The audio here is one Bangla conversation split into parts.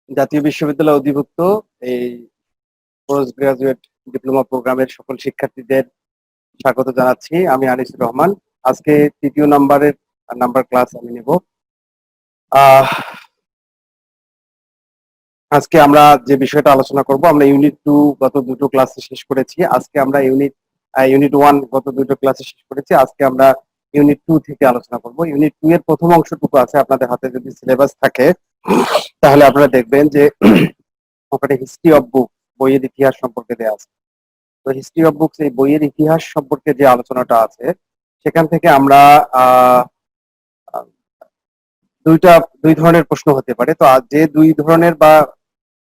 জাতীয় বিশ্ববিদ্যালয় অধিভুক্ত এই পোস্ট গ্রাজুয়েট ডিপ্লোমা প্রোগ্রামের সকল শিক্ষার্থীদের স্বাগত জানাচ্ছি। আমি আনিসুর রহমান। আজকে তৃতীয় নাম্বার ক্লাস আমি নেব। আজকে আমরা যে বিষয়টা আলোচনা করব, আমরা ইউনিট 2 গত দুটো ক্লাসে শেষ করেছি। আজকে আমরা ইউনিট 1 গত দুটো ক্লাসে শেষ করেছি। আজকে আমরা ইউনিট 2 থেকে আলোচনা করব। ইউনিট 2 এর প্রথম অংশটুকু আছে, আপনাদের হাতে যদি সিলেবাস থাকে তাহলে আপনারা দেখবেন যে ওখানে হিস্ট্রি অফ বুক, বইয়ের ইতিহাস সম্পর্কে দেওয়া আছে। তো হিস্ট্রি অফ বুকস, এই বইয়ের ইতিহাস সম্পর্কে যে আলোচনাটা আছে সেখান থেকে আমরা দুই ধরনের প্রশ্ন হতে পারে। তো যে দুই ধরনের বা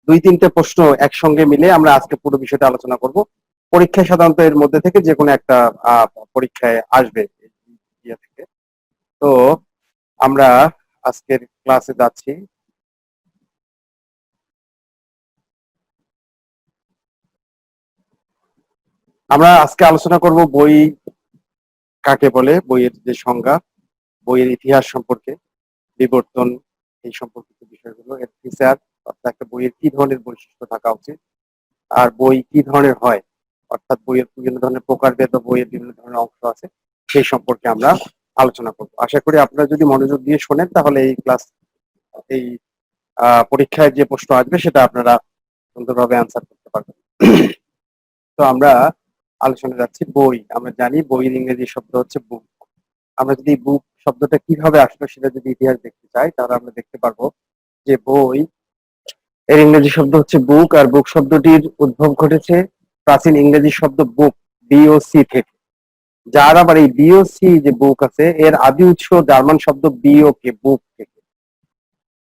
দুই তিনটে প্রশ্ন একসঙ্গে মিলে আমরা আজকে পুরো বিষয়টা আলোচনা করব। পরীক্ষায় সাধারণত এর মধ্যে থেকে যে কোনো একটা পরীক্ষায় আসবে ইয়ে থেকে। তো আমরা আজকের ক্লাসে যাচ্ছি। আমরা আজকে আলোচনা করব বই কাকে বলে, বইয়ের যে সংজ্ঞা, বইয়ের ইতিহাস সম্পর্কে, বিবর্তন, এই সম্পর্কিত বিষয়গুলো, এর ফিচার অর্থাৎ একটা বইয়ের কি ধরনের বৈশিষ্ট্য থাকা উচিত, আর বই কি ধরনের হয়, অর্থাৎ বইয়ের বিভিন্ন ধরনের প্রকারভেদ বা বইয়ের বিভিন্ন ধরনের অংশ আছে, সেই সম্পর্কে আমরা আলোচনা করব। আশা করি আপনারা যদি মনোযোগ দিয়ে শোনেন তাহলে এই পরীক্ষায় যে প্রশ্ন আসবে সেটা আপনারা সুন্দরভাবে অ্যান্সার করতে পারবেন। তো আমরা আলোচনা যাচ্ছি বই। আমরা জানি বইয়ের ইংরেজি শব্দ হচ্ছে বুক। আমরা যদি বুক শব্দটা কিভাবে আসলো সেটা যদি ইতিহাস দেখতে চাই তাহলে আমরা দেখতে পারবো যে বই এর ইংরেজি শব্দ হচ্ছে বুক, আর বুক শব্দটির উদ্ভব ঘটেছে প্রাচীন ইংরেজি শব্দ বুক, বিওসি থেকে। যার আবার এই বিওসি যে বুক আছে এর আদি উৎস জার্মান শব্দ বিওকে, বুক থেকে।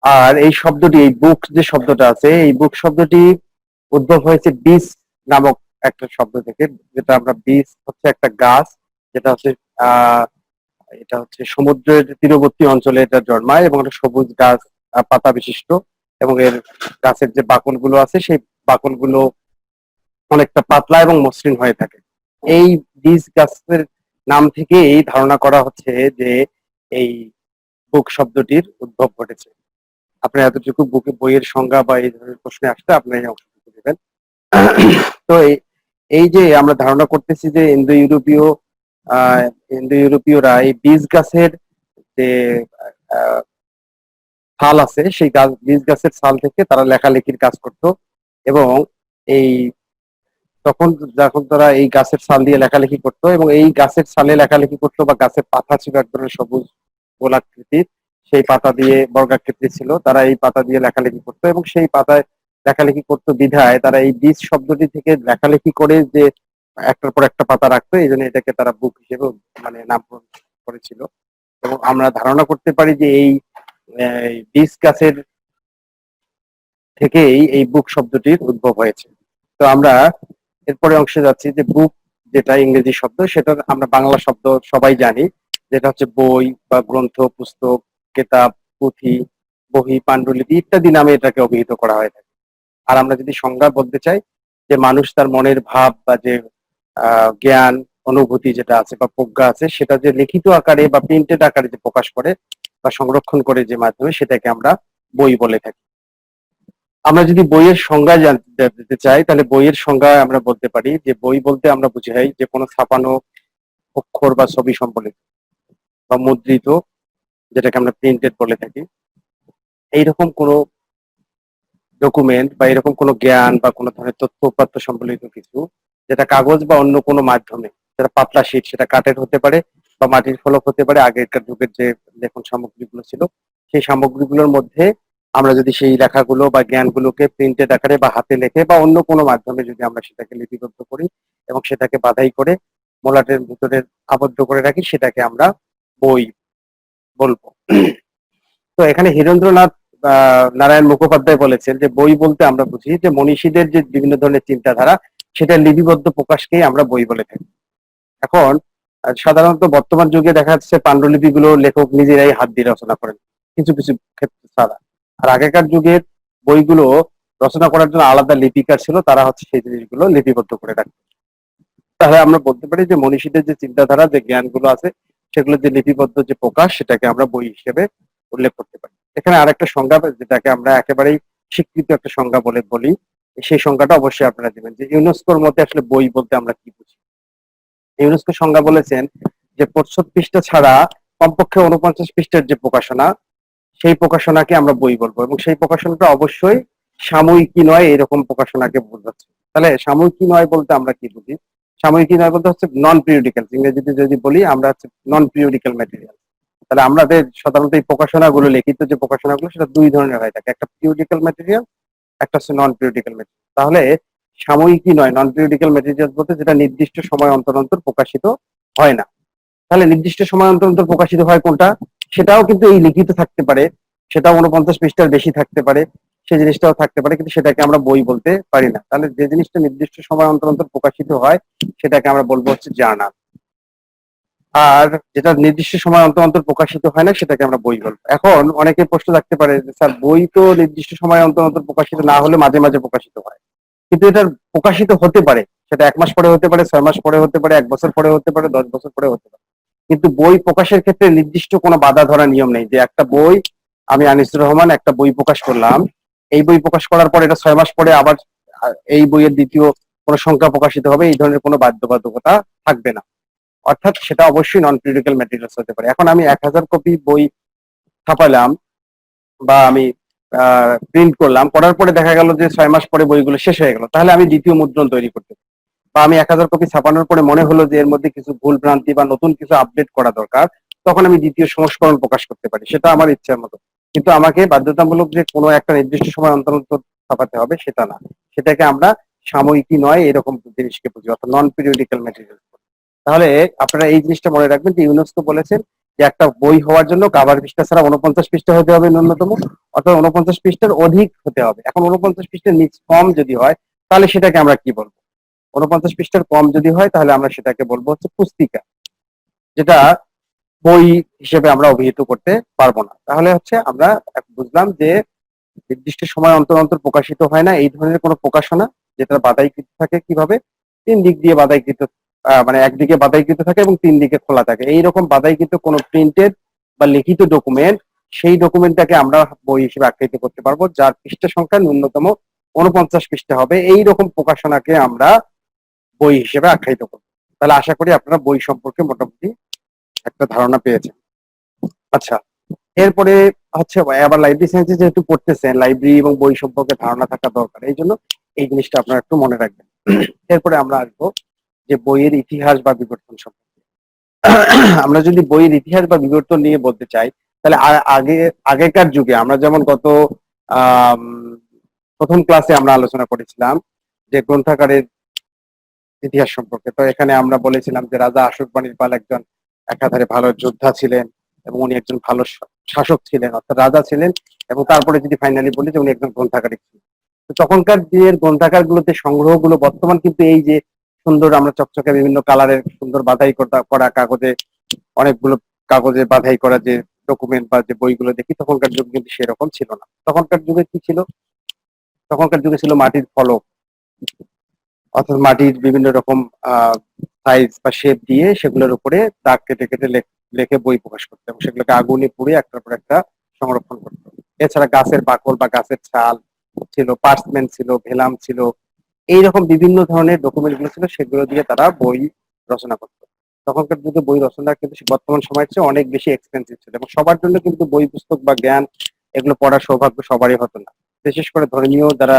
আর এই শব্দটি, এই বুক যে শব্দটা আছে, এই বুক শব্দটি উদ্ভব হয়েছে বিস নামক একটা শব্দ থেকে, যেটা আমরা, বিস হচ্ছে একটা গাছ, যেটা হচ্ছে আহ এটা হচ্ছে সমুদ্রের তীরবর্তী অঞ্চলে এটা জন্মায় এবং একটা সবুজ গাছ, পাতা বিশিষ্ট, এবং এর গাছের যে বাকলগুলো আছে সেই বাকলগুলো অনেকটা পাতলা এবং মসৃণ হয়ে থাকে। এই বীজ গাছের নাম থেকেই ধারণা করা হচ্ছে যে এই বুক শব্দটির উদ্ভব ঘটেছে। আপনি এতটুকু বইয়ের সংজ্ঞা বা এই ধরনের প্রশ্নে আসলে আপনি এই অংশটুকু দেবেন। তো এই যে আমরা ধারণা করতেছি যে ইন্দো ইউরোপীয়রা এই বীজ গাছের যে ছাল আছে সেই বীজ গাছের ছাল থেকে তারা লেখালেখির কাজ করত, এবং এই তখন যখন তারা এই গাছের ছাল দিয়ে লেখালেখি করতো এবং এই গাছের ছালে লেখালেখি করতো, বা গাছের পাতা ছিল এক ধরনের সবুজ গোলাকৃতির, সেই পাতা দিয়ে, বর্গাকৃতি ছিল, তারা এই পাতা দিয়ে লেখালেখি করতো এবং সেই পাতায় লেখালেখি করতো বিধায় তারা এই বীজ শব্দটি থেকে লেখালেখি করে যে একটার পর একটা পাতা রাখতো, এই জন্য এটাকে তারা বুক হিসেবে মানে নামকরণ করেছিল। এবং আমরা ধারণা করতে পারি যে এই বীজ গাছের থেকেই এই বুক শব্দটির উদ্ভব হয়েছে। তো আমরা এরপরে অংশে যাচ্ছি যে বুক যেটা ইংরেজি শব্দ, সেটা আমরা বাংলা শব্দ সবাই জানি, যেটা হচ্ছে বই বা গ্রন্থ, পুস্তক, কেতাব, পুঁথি, বহি, পাণ্ডুলিপি ইত্যাদি নামে এটাকে অভিহিত করা হয়ে থাকে। আর আমরা যদি সংজ্ঞা বলতে চাই যে মানুষ তার মনের ভাব বা যে জ্ঞান, অনুভূতি যেটা আছে বা প্রজ্ঞা আছে, সেটা যে লিখিত আকারে বা প্রিন্টেড আকারে যে প্রকাশ করে বা সংরক্ষণ করে যে মাধ্যমে, সেটাকে আমরা বই বলে থাকি। আমরা যদি বইয়ের সংজ্ঞা জানতে চাই তাহলে বইয়ের সংজ্ঞা আমরা বলতে পারি যে বই বলতে আমরা বুঝাই যে কোনো ছাপানো অক্ষর বা ছবি সম্বলিত বা মুদ্রিত, যেটাকে আমরা প্রিন্টেড বলে থাকি, এইরকম কোনো ডকুমেন্ট বা এরকম কোনো জ্ঞান বা কোনো ধরনের তথ্য উপাত্ত সম্বলিত কিছু, যেটা কাগজ বা অন্য কোনো মাধ্যমে, যেটা পাতলা শীট, সেটা কাঠের হতে পারে বা মাটির ফলক হতে পারে, আগেকার যুগের যে লেখন সামগ্রীগুলো ছিল সেই সামগ্রীগুলোর মধ্যে আমরা যদি সেই লেখাগুলো বা জ্ঞানগুলোকে প্রিন্টেড আকারে বা হাতে লেখে বা অন্য কোনো মাধ্যমে যদি আমরা সেটাকে লিপিবদ্ধ করি এবং সেটাকে বাধাই করে মলাটের ভিতরে আবদ্ধ করে রাখি, সেটাকে আমরা বই বলবো। তো এখানে হীরেন্দ্রনাথ নারায়ণ মুখোপাধ্যায় বলেছেন যে বই বলতে আমরা বুঝি যে মনীষীদের যে বিভিন্ন ধরনের চিন্তাধারা, সেটা লিপিবদ্ধ প্রকাশকেই আমরা বই বলে থাকি। এখন সাধারণত বর্তমান যুগে দেখা যাচ্ছে পাণ্ডুলিপিগুলো লেখক নিজেরাই হাত দিয়ে রচনা করেন, কিছু কিছু ক্ষেত্রে ছাড়া। আর আগেকার যুগের বইগুলো রচনা করার জন্য আলাদা লিপিকার ছিল, তারা হচ্ছে সেই জিনিসগুলো লিপিবদ্ধ করে রাখতো। তাহলে আমরা বলতে পারি যে মনীষীদের যে চিন্তাধারা, যে জ্ঞানগুলো আছে, সেগুলো যে লিপিবদ্ধ যে প্রকাশ, সেটাকে আমরা বই হিসেবে উল্লেখ করতে পারি। এখানে আরেকটা সংজ্ঞা যেটাকে আমরা একেবারেই স্বীকৃত একটা সংজ্ঞা বলে বলি, সেই সংজ্ঞাটা অবশ্যই আপনারা দিবেন যে ইউনেস্কোর মধ্যে আসলে বই বলতে আমরা কি বুঝি। ইউনেস্কো সংজ্ঞা বলেছেন যে 65 পৃষ্ঠা ছাড়া কমপক্ষে 49 পৃষ্ঠার যে প্রকাশনা, সেই প্রকাশনাকে আমরা বই বলবো, এবং সেই প্রকাশনাটা অবশ্যই সাময়িকী নয়, এরকম প্রকাশনাকে বোঝাচ্ছে। তাহলে সাময়িকী নয় বলতে আমরা কি বুঝি? সাময়িকী নয় বলতে হচ্ছে নন পিরিয়ডিক্যাল, ইংরেজিতে যদি বলি আমরা হচ্ছে নন পিরিয়ডিক্যাল ম্যাটেরিয়াল। তাহলে আমাদের সাধারণত এই প্রকাশনাগুলো, লিখিত যে প্রকাশনাগুলো, সেটা দুই ধরনের হয়ে থাকে, একটা পিরিয়ডিক্যাল ম্যাটেরিয়াল, একটা হচ্ছে নন পিরিয়ডিক্যাল ম্যাটেরিয়াল। তাহলে সাময়িকী নয়, নন পিরিয়ডিক্যাল ম্যাটেরিয়াল বলতে যেটা নির্দিষ্ট সময় অন্তর অন্তর প্রকাশিত হয় না। তাহলে নির্দিষ্ট সময় অন্তর অন্তর প্রকাশিত হয় কোনটা? সেটাও কিন্তু এই লিখিত থাকতে পারে, সেটাও 49 পৃষ্ঠার বেশি থাকতে পারে, সেই জিনিসটাও থাকতে পারে, কিন্তু সেটাকে আমরা বই বলতে পারি না। তাহলে যে জিনিসটা নির্দিষ্ট সময় অন্তর অন্তর প্রকাশিত হয় সেটাকে আমরা বলবো হচ্ছে জার্নাল। আর যেটা নির্দিষ্ট সময় অন্তর অন্তর প্রকাশিত হয় না সেটাকে আমরা বই বলবো। এখন অনেকে প্রশ্ন থাকতে পারে যে স্যার, বই তো নির্দিষ্ট সময় অন্তর অন্তর প্রকাশিত না হলে মাঝে মাঝে প্রকাশিত হয়, কিন্তু এটার প্রকাশিত হতে পারে, সেটা 1 মাস পরে হতে পারে, 6 মাস পরে হতে পারে, 1 বছর পরে হতে পারে, 10 বছর পরে হতে পারে। কিন্তু বই প্রকাশের ক্ষেত্রে নির্দিষ্ট কোনো বাধা ধরা নিয়ম নেই যে একটা বই, আমি আনিসুর রহমান একটা বই প্রকাশ করলাম, এই বই প্রকাশ করার পরে এটা 6 মাস পরে আবার এই বইয়ের দ্বিতীয় কোনো সংখ্যা প্রকাশিত হবে, এই ধরনের কোনো বাধ্যবাধকতা থাকবে না। অর্থাৎ সেটা অবশ্যই নন পিরিয়ডিক্যাল ম্যাটেরিয়ালস হতে পারে। এখন আমি 1000 কপি বই ছাপালাম বা আমি প্রিন্ট করলাম, করার পরে দেখা গেল যে 6 মাস পরে বইগুলো শেষ হয়ে গেল, তাহলে আমি দ্বিতীয় মুদ্রণ তৈরি করতে পারি। বা আমি 1000 কপি ছাপানোর পরে মনে হলো যে এর মধ্যে কিছু ভুল ভ্রান্তি বা নতুন কিছু আপডেট করা দরকার, তখন আমি দ্বিতীয় সংস্করণ প্রকাশ করতে পারি, সেটা আমার ইচ্ছার মতো। কিন্তু আমাকে বাধ্যতামূলক যে কোনো একটা নির্দিষ্ট সময় অন্তর অন্তর ছাপাতে হবে সেটা না। সেটাকে আমরা সাময়িকী নয় এরকম জিনিসকে বুঝি, অর্থাৎ নন পিরিয়ডিক্যাল ম্যাটেরিয়াল। তাহলে আপনারা এই জিনিসটা মনে রাখবেন যে ইউনেস্কো বলেছেন যে একটা বই হওয়ার জন্য কাভার পৃষ্ঠা ছাড়া 49 পৃষ্ঠা হতে হবে ন্যূনতম, অর্থাৎ 49 পৃষ্ঠার অধিক হতে হবে। এখন 49 পৃষ্ঠার নিচ কম যদি হয় তাহলে সেটাকে আমরা কি বলবো? 49 পৃষ্ঠার কম যদি হয় তাহলে আমরা সেটাকে বলবো হচ্ছে পুস্তিকা, যেটা বই হিসেবে আমরা অভিহিত করতে পারবো না। তাহলে হচ্ছে আমরা বুঝলাম যে নির্দিষ্ট সময় অন্তর অন্তর প্রকাশিত হয় না এই ধরনের কোনো প্রকাশনা, যেটা বাধাইকৃত থাকে কিভাবে? 3 দিক দিয়ে বাধাইকৃত, মানে একদিকে বাধাইকৃত থাকে এবং 3 দিকে খোলা থাকে। এইরকম বাধাইকৃত কোনো প্রিন্টেড বা লিখিত ডকুমেন্ট, সেই ডকুমেন্টটাকে আমরা বই হিসেবে আখ্যায়িত করতে পারবো, যার পৃষ্ঠা সংখ্যা ন্যূনতম 49 পৃষ্ঠা হবে। এইরকম প্রকাশনাকে আমরা বই হিসেবে আখ্যায়িত করবো। তাহলে আশা করি আপনারা বই সম্পর্কে মোটামুটি একটা ধারণা পেয়েছেন। আচ্ছা, এরপরে হচ্ছে আবার লাইব্রেরি সায়েন্সে যেহেতু পড়তেছেন, লাইব্রেরি এবং বই সম্পর্কে ধারণা থাকা দরকার, এই জন্য এই জিনিসটা আপনারা একটু মনে রাখবেন। এরপরে আমরা আসবো যে বইয়ের ইতিহাস বা বিবর্তন সম্পর্কে। আমরা যদি বইয়ের ইতিহাস বা বিবর্তন নিয়ে বলতে চাই, তাহলে আগেকার যুগে আমরা যেমন গত আহ প্রথম ক্লাসে আমরা আলোচনা করেছিলাম যে গ্রন্থাগারের ইতিহাস সম্পর্কে। তো এখানে আমরা বলেছিলাম যে রাজা আশুকবাণীর পাল একজন একাধারে ভালো যোদ্ধা ছিলেন এবং উনি একজন ভালো শাসক ছিলেন, অর্থাৎ রাজা ছিলেন, এবং তারপরে যদি ফাইনালি বলি যে উনি একজন গ্রন্থাগারিক ছিলেন। তো তখনকার দিনের গ্রন্থাগার গুলোতে সংগ্রহগুলো বর্তমান কিন্তু এই যে সুন্দর আমরা চকচকে বিভিন্ন কালারের সুন্দর বাধাই করা কাগজে, অনেকগুলো কাগজে বাধাই করা যে ডকুমেন্ট বা যে বইগুলো দেখি, তখনকার যুগে কিন্তু সেরকম ছিল না। তখনকার যুগে কি ছিল? তখনকার যুগে ছিল মাটির ফলক, অর্থাৎ মাটির বিভিন্ন রকম সাইজ বা শেপ দিয়ে সেগুলোর উপরে দাগ কেটে কেটে লেখে বই প্রকাশ করতে, এবং সেগুলোকে আগুনে পুড়ে একটার পর একটা সংরক্ষণ করতে। এছাড়া গাছের বাকল বা গাছের ছাল ছিল, পার্চমেন্ট ছিল, ভেলাম ছিল, এইরকম বিভিন্ন ধরনের ডকুমেন্ট গুলো ছিল, সেগুলো দিয়ে তারা বই রচনা করতো। তখনকার যুগে বই রচনা কিন্তু বর্তমান সময়ের চেয়ে অনেক বেশি এক্সপেন্সিভ ছিল, এবং সবার জন্য কিন্তু বই পুস্তক বা জ্ঞান এগুলো পড়ার সৌভাগ্য সবারই হতো না। বিশেষ করে ধর্মীয় যারা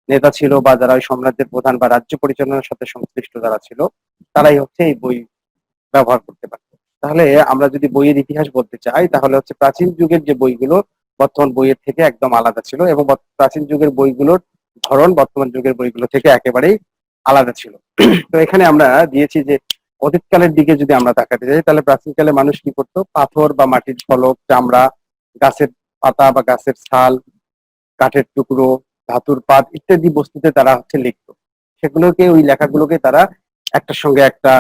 নেতা ছিল বা যারা ওই সাম্রাজ্যের প্রধান বা রাজ্য পরিচালনার সাথে সংশ্লিষ্ট যারা ছিল, তারাই হচ্ছে এই বই ব্যবহার করতে পারত। তাহলে আমরা যদি বইয়ের ইতিহাস বলতে চাই, তাহলে হচ্ছে প্রাচীন যুগের যে বইগুলো বর্তমান বইয়ের থেকে একদম আলাদা ছিল, এবং প্রাচীন যুগের বইগুলোর ধরন বর্তমান যুগের বইগুলো থেকে একেবারেই আলাদা ছিল। তো এখানে আমরা দিয়েছি যে অতীতকালের দিকে যদি আমরা তাকাতে যাই, তাহলে প্রাচীনকালে মানুষ কি করতো? পাথর বা মাটির ফলক, চামড়া, গাছের পাতা বা গাছের ছাল, কাঠের টুকরো, ধাতুর পাত ইত্যাদি বস্তুতে তারা হচ্ছে লিখতো। সেগুলোকে, ওই লেখাগুলোকে তারা একটার সঙ্গে একটা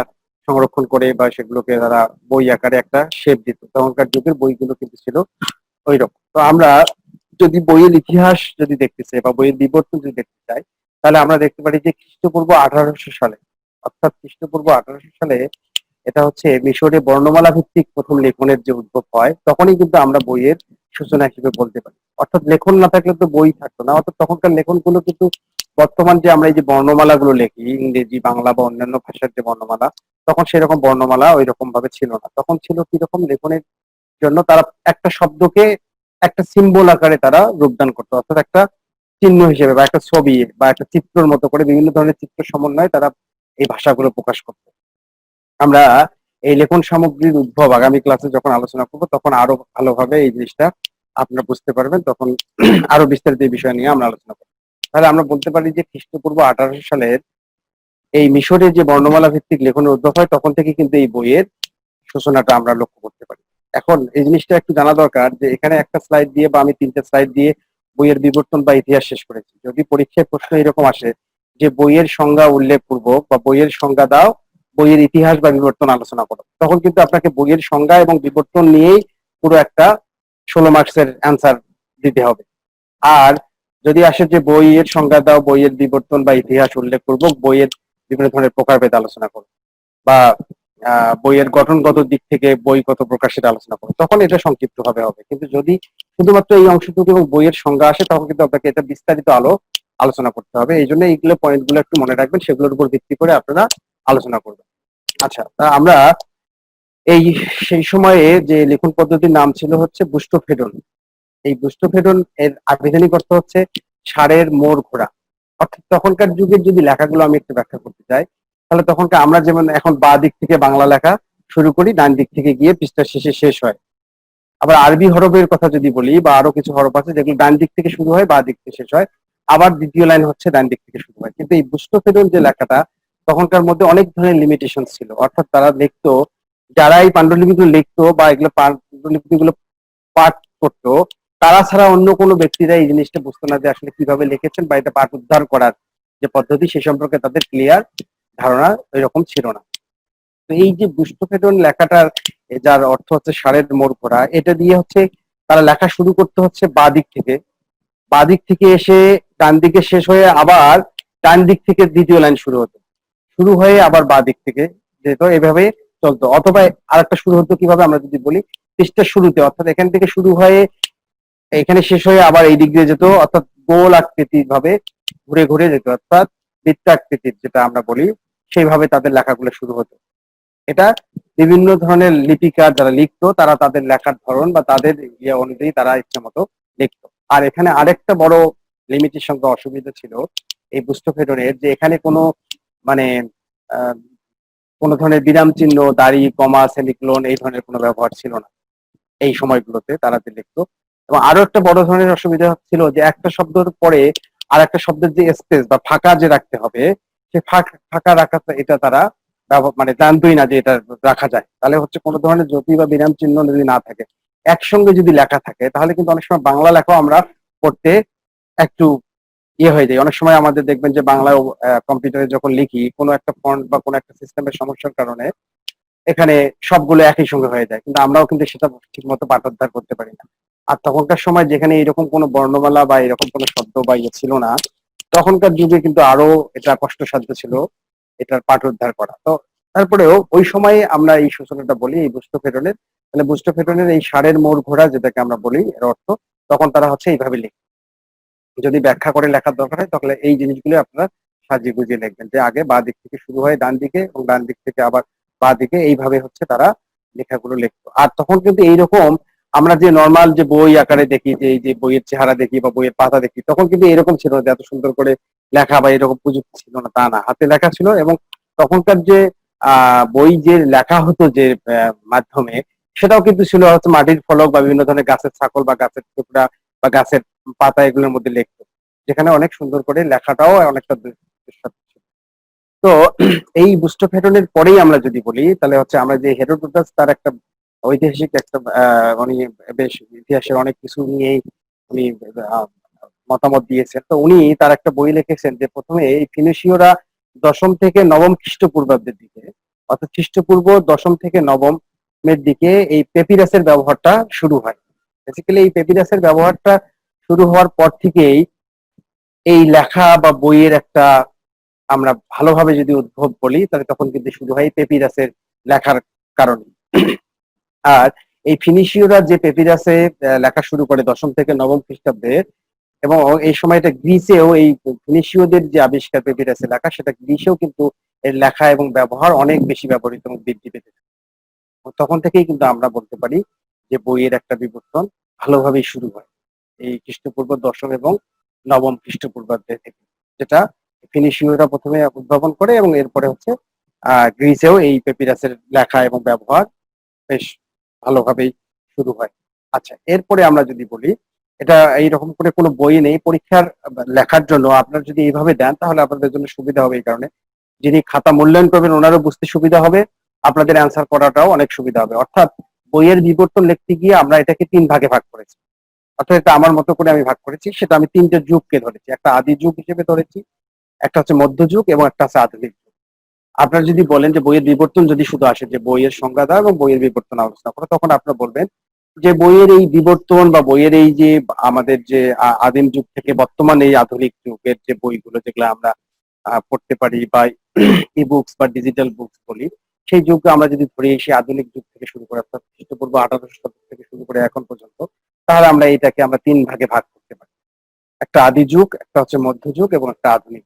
সংরক্ষণ করে বা সেগুলোকে তারা বই আকারে একটা শেপ দিত। তখনকার যুগের বইগুলো কিন্তু ছিল ওই রকম। তো আমরা যদি বইয়ের ইতিহাস যদি দেখতে চাই বা বইয়ের বিবর্তন যদি দেখতে চাই, তাহলে আমরা দেখতে পারি যে খ্রিস্টপূর্ব 1800 সালে, অর্থাৎ খ্রিস্টপূর্ব 1800 সালে, এটা হচ্ছে মিশরে বর্ণমালা ভিত্তিক প্রথম লেখনের যে উদ্ভব হয়, তখনই কিন্তু আমরা বইয়ের সূচনা হিসেবে বলতে পারি। অর্থাৎ লেখন না থাকলে তো বই থাকতো না। অর্থাৎ তখনকার লেখনগুলো কিন্তু বর্তমান যে আমরা এই যে বর্ণমালাগুলো লিখি, ইংরেজি, বাংলা বা অন্যান্য ভাষার যে বর্ণমালা, তখন সেরকম বর্ণমালা ওই রকম ভাবে ছিল না। তখন ছিল কিরকম, লেখনের জন্য তারা একটা শব্দকে একটা সিম্বল আকারে তারা রূপদান করতো, অর্থাৎ একটা চিহ্ন হিসেবে বা একটা ছবি বা একটা চিত্রের মতো করে বিভিন্ন ধরনের চিত্র সমন্বয়ে তারা এই ভাষাগুলো প্রকাশ করতো। আমরা এই লেখন সামগ্রীর উদ্ভব আগামী ক্লাসে যখন আলোচনা করব তখন আরো ভালোভাবে এই জিনিসটা আপনারা বুঝতে পারবেন, তখন আরো বিস্তারিত এই বিষয় নিয়ে আমরা আলোচনা করব। তাহলে আমরা বলতে পারি যে খ্রিস্টপূর্ব 1800 সালের এই মিশরে যে বর্ণমালা ভিত্তিক লেখনের উদ্ভব হয় তখন থেকে কিন্তু এই বইয়ের সূচনাটা আমরা লক্ষ্য করতে পারি। এখন এই জিনিসটা একটু জানা দরকার যে এখানে একটা স্লাইড দিয়ে বা আমি 3টে স্লাইড দিয়ে বইয়ের বিবর্তন বা ইতিহাস শেষ করেছি। যদি পরীক্ষায় প্রশ্ন এরকম আসে যে বইয়ের সংজ্ঞা উল্লেখ পূর্বক বা বইয়ের সংজ্ঞা দাও, বইয়ের ইতিহাস বা বিবর্তন আলোচনা করো, তখন কিন্তু আপনাকে বইয়ের সংজ্ঞা এবং বিবর্তন নিয়েই পুরো একটা 16 মার্কসের অ্যান্সার দিতে হবে। আর যদি আসে যে বইয়ের সংজ্ঞা দাও, বইয়ের বিবর্তন বা ইতিহাস উল্লেখ পূর্বক বইয়ের বিভিন্ন ধরনের প্রকারভেদ আলোচনা করো, বা বইয়ের গঠনগত দিক থেকে বই কত প্রকার সেটা আলোচনা করো, তখন এটা সংক্ষিপ্ত ভাবে হবে। কিন্তু যদি শুধুমাত্র এই অংশটুকু এবং বইয়ের সংজ্ঞা আসে তখন কিন্তু আপনাকে এটা বিস্তারিত আলোচনা করতে হবে। এই জন্য এইগুলো পয়েন্টগুলো একটু মনে রাখবেন, সেগুলোর উপর ভিত্তি করে আপনারা আলোচনা করবেন। আচ্ছা, আমরা এই সেই সময়ে যে লিখন পদ্ধতির নাম ছিল হচ্ছে বুস্টোফেডন। এই বুস্টোফেডন এর আবিধানিক অর্থ হচ্ছে ষাঁড়ের মোড় ঘোরা। অর্থাৎ তখনকার যুগের যদি লেখাগুলো আমি একটু ব্যাখ্যা করতে চাই, তাহলে তখনকার আমরা যেমন এখন বা দিক থেকে বাংলা লেখা শুরু করি, ডান দিক থেকে গিয়ে পৃষ্ঠার শেষে শেষ হয়। আবার আরবি হরফের কথা যদি বলি, বা আরো কিছু হরফ আছে যেগুলো ডান দিক থেকে শুরু হয় বা দিক থেকে শেষ হয়, আবার দ্বিতীয় লাইন হচ্ছে ডান দিক থেকে শুরু হয়। কিন্তু এই বুস্টোফেডন যে লেখাটা, তখনকার মধ্যে অনেক ধরনের লিমিটেশন ছিল। অর্থাৎ তারা লিখতো, যারা এই পাণ্ডুলিপিগুলো লিখতো বা এগুলো পাণ্ডুলিপিগুলো পাঠ করতো, তারা ছাড়া অন্য কোনো ব্যক্তিরা এই জিনিসটা বুঝতো না যে আসলে কিভাবে লিখেছেন, বা এটা পাঠ উদ্ধার করার যে পদ্ধতি সে সম্পর্কে তাদের ক্লিয়ার ধারণা এরকম ছিল না। তো এই যে বুস্টোফেডন লেখাটার যার অর্থ হচ্ছে ষাঁড়ের মোড় ঘোরা, এটা দিয়ে হচ্ছে তারা লেখা শুরু করতে হচ্ছে বাঁ দিক থেকে, বাঁ দিক থেকে এসে ডান দিকে শেষ হয়ে আবার ডান দিক থেকে দ্বিতীয় লাইন শুরু হতো, শুরু হয়ে আবার বাঁ দিক থেকে যেত, এভাবে চলতো। অথবা আরেকটা শুরু হতো কিভাবে, আমরা যদি বলি পৃষ্ঠার শুরুতে, অর্থাৎ এখান থেকে শুরু হয়ে এখানে শেষ হয়ে আবার এই দিক দিয়ে যেত, অর্থাৎ গোল আকৃতির ভাবে ঘুরে ঘুরে যেত, অর্থাৎ বৃত্তাকৃতির যেটা আমরা বলি, সেইভাবে তাদের লেখাগুলো শুরু হতো। এটা বিভিন্ন ধরনের লিপিকার যারা লিখতো তারা তাদের লেখার ধরন বা তাদের ইয়ে অনুযায়ী তারা ইচ্ছে মতো লিখতো। আর এখানে আরেকটা বড় লিমিটেশন বা অসুবিধা ছিল এই বুস্টোফেডনের, যে এখানে কোনো মানে আহ, কোনো ধরনের বিরাম চিহ্ন, দাড়ি, কমা, সেমিকোলন এই ধরনের কোনো ব্যবহার ছিল না এই সময়গুলোতে তারা যে লিখতো। এবং আরো একটা বড় ধরনের অসুবিধা ছিল যে একটা শব্দের পরে আর একটা শব্দের যে স্পেস বা ফাঁকা যে রাখতে হবে, সে ফাঁকা রাখাটা এটা তারা মানে জানতোই না যে এটা রাখা যায়। তাহলে হচ্ছে কোনো ধরনের জ্যোতি বা বিরাম চিহ্ন যদি না থাকে, একসঙ্গে যদি লেখা থাকে, তাহলে কিন্তু অনেক সময় বাংলা লেখাও আমরা পড়তে একটু ইয়ে হয়ে যায়। অনেক সময় আমাদের দেখবেন যে বাংলা কম্পিউটারে যখন লিখি, কোনো একটা ফন্ট বা কোনো একটা সিস্টেমের সমস্যার কারণে এখানে সবগুলো একই সঙ্গে হয়ে যায়, কিন্তু আমরাও কিন্তু সেটা ঠিক মতো পাঠোদ্ধার করতে পারি না। আর তখনকার সময় যেখানে এরকম কোনো বর্ণমালা বা এরকম কোনো শব্দ বা ইয়ে ছিল না, তখনকার যুগে কিন্তু আরো এটা কষ্টসাধ্য ছিল এটার পাঠোদ্ধার করা। তো তারপরেও ওই সময়ে আমরা এই সূচনাটা বলি এই বুস্টোফেডনের। মানে বুস্টোফেডনের এই ষাঁড়ের মোড় ঘোরা যেটাকে আমরা বলি এর অর্থ, তখন তারা হচ্ছে এইভাবে লিখে। যদি ব্যাখ্যা করে লেখার দরকার হয় তাহলে এই জিনিসগুলো আপনারা সাজিয়ে গুজিয়ে লিখবেন, যে আগে বাঁ দিক থেকে শুরু হয় ডান দিকে এবং ডান দিক থেকে আবার বাঁ দিকে, এইভাবে হচ্ছে তারা লেখাগুলো লিখতো। আর তখন কিন্তু এইরকম আমরা যে নর্মাল যে বই আকারে দেখি, যে এই যে বইয়ের চেহারা দেখি বা বইয়ের পাতা দেখি, তখন কিন্তু এরকম ছিল না যে এত সুন্দর করে লেখা বা এরকম প্রযুক্তি ছিল না, তা না, হাতে লেখা ছিল। এবং তখনকার যে বই যে লেখা হতো যে মাধ্যমে, সেটাও কিন্তু ছিল হচ্ছে মাটির ফলক বা বিভিন্ন ধরনের গাছের ছাকল বা গাছের টুকরা বা গাছের পাতা এগুলোর মধ্যে লিখতো, যেখানে অনেক সুন্দর করে লেখাটাও অনেকটা দুঃসাধ্য ছিল। তো এই বুস্টোফেডনের পরেই আমরা যদি বলি, তাহলে হচ্ছে আমরা যে হেরোডোটাস, তার একটা ঐতিহাসিক একটা উনি বেশ ইতিহাসের অনেক কিছু নিয়েই উনি আহ, মতামত দিয়েছেন। তো উনি তার একটা বই লিখেছেন যে প্রথমে এই ফিনিশীয়রা দশম থেকে নবম খ্রিস্টপূর্বাব্দের দিকে, অর্থাৎ খ্রিস্টপূর্ব দশম থেকে নবমের দিকে এই পেপিরাসের ব্যবহারটা শুরু হয়। বেসিক্যালি এই পেপিরাসের ব্যবহারটা শুরু হওয়ার পর থেকেই এই লেখা বা বইয়ের একটা আমরা ভালোভাবে যদি উদ্ভব বলি, তাহলে তখন কিন্তু শুরু হয় পেপিরাসের লেখার কারণে। আর এই ফিনিশীয়রা যে পেপিরাসে লেখা শুরু করে দশম থেকে নবম খ্রিস্টাব্দে, এবং এই সময়টা গ্রিসেও এই ফিনিশীয়দের যে আবিষ্কার পেপিরাসে লেখা, সেটা গ্রিসেও কিন্তু এর লেখা এবং ব্যবহার অনেক বেশি ব্যবহৃত এবং বৃদ্ধি পেতে থাকে। তখন থেকেই কিন্তু আমরা বলতে পারি যে বইয়ের একটা বিবর্তন ভালোভাবেই শুরু হয় এই খ্রিস্টপূর্ব দশম এবং নবম খ্রিস্টপূর্বাব্দে থেকে, যেটা ফিনিশীয়রা প্রথমে উদ্ভাবন করে এবং এরপরে হচ্ছে গ্রিসেও এই পেপিরাসের লেখা এবং ব্যবহার বেশ ভালোভাবেই শুরু হয়। আচ্ছা, এরপরে আমরা যদি বলি, এটা এইরকম করে কোনো বই নেই, পরীক্ষার লেখার জন্য আপনারা যদি এইভাবে দেন তাহলে আপনাদের জন্য সুবিধা হবে। এই কারণে যিনি খাতা মূল্যায়ন করবেন ওনারও বুঝতে সুবিধা হবে, আপনাদের অ্যান্সার করাটাও অনেক সুবিধা হবে। অর্থাৎ বইয়ের বিবর্তন লিখতে গিয়ে আমরা এটাকে 3 ভাগে ভাগ করেছি। অর্থাৎ এটা আমার মতো করে আমি ভাগ করেছি, সেটা আমি 3টে যুগকে ধরেছি। একটা আদি যুগ হিসেবে ধরেছি, একটা হচ্ছে মধ্যযুগ এবং একটা হচ্ছে আধুনিক যুগ। আপনারা যদি বলেন যে বইয়ের বিবর্তন যদি শুধু আসে যে বইয়ের সংজ্ঞা দাও এবং বইয়ের বিবর্তন আলোচনা করো, তখন আপনারা বলবেন যে বইয়ের এই বিবর্তন বা বইয়ের এই যে আমাদের যে আদিম যুগ থেকে বর্তমান এই আধুনিক যুগের যে বইগুলো যেগুলো আমরা পড়তে পারি বা ই বুকস বা ডিজিটাল বুকস বলি, সেই যুগকে আমরা যদি ধরি সেই আধুনিক যুগ থেকে শুরু করে অর্থাৎ খ্রিস্টপূর্ব 1800 শতক থেকে শুরু করে এখন পর্যন্ত, তাহলে আমরা এটাকে আমরা 3 ভাগে ভাগ করতে পারি। একটা আদি যুগ, একটা হচ্ছে মধ্যযুগ এবং একটা আধুনিক।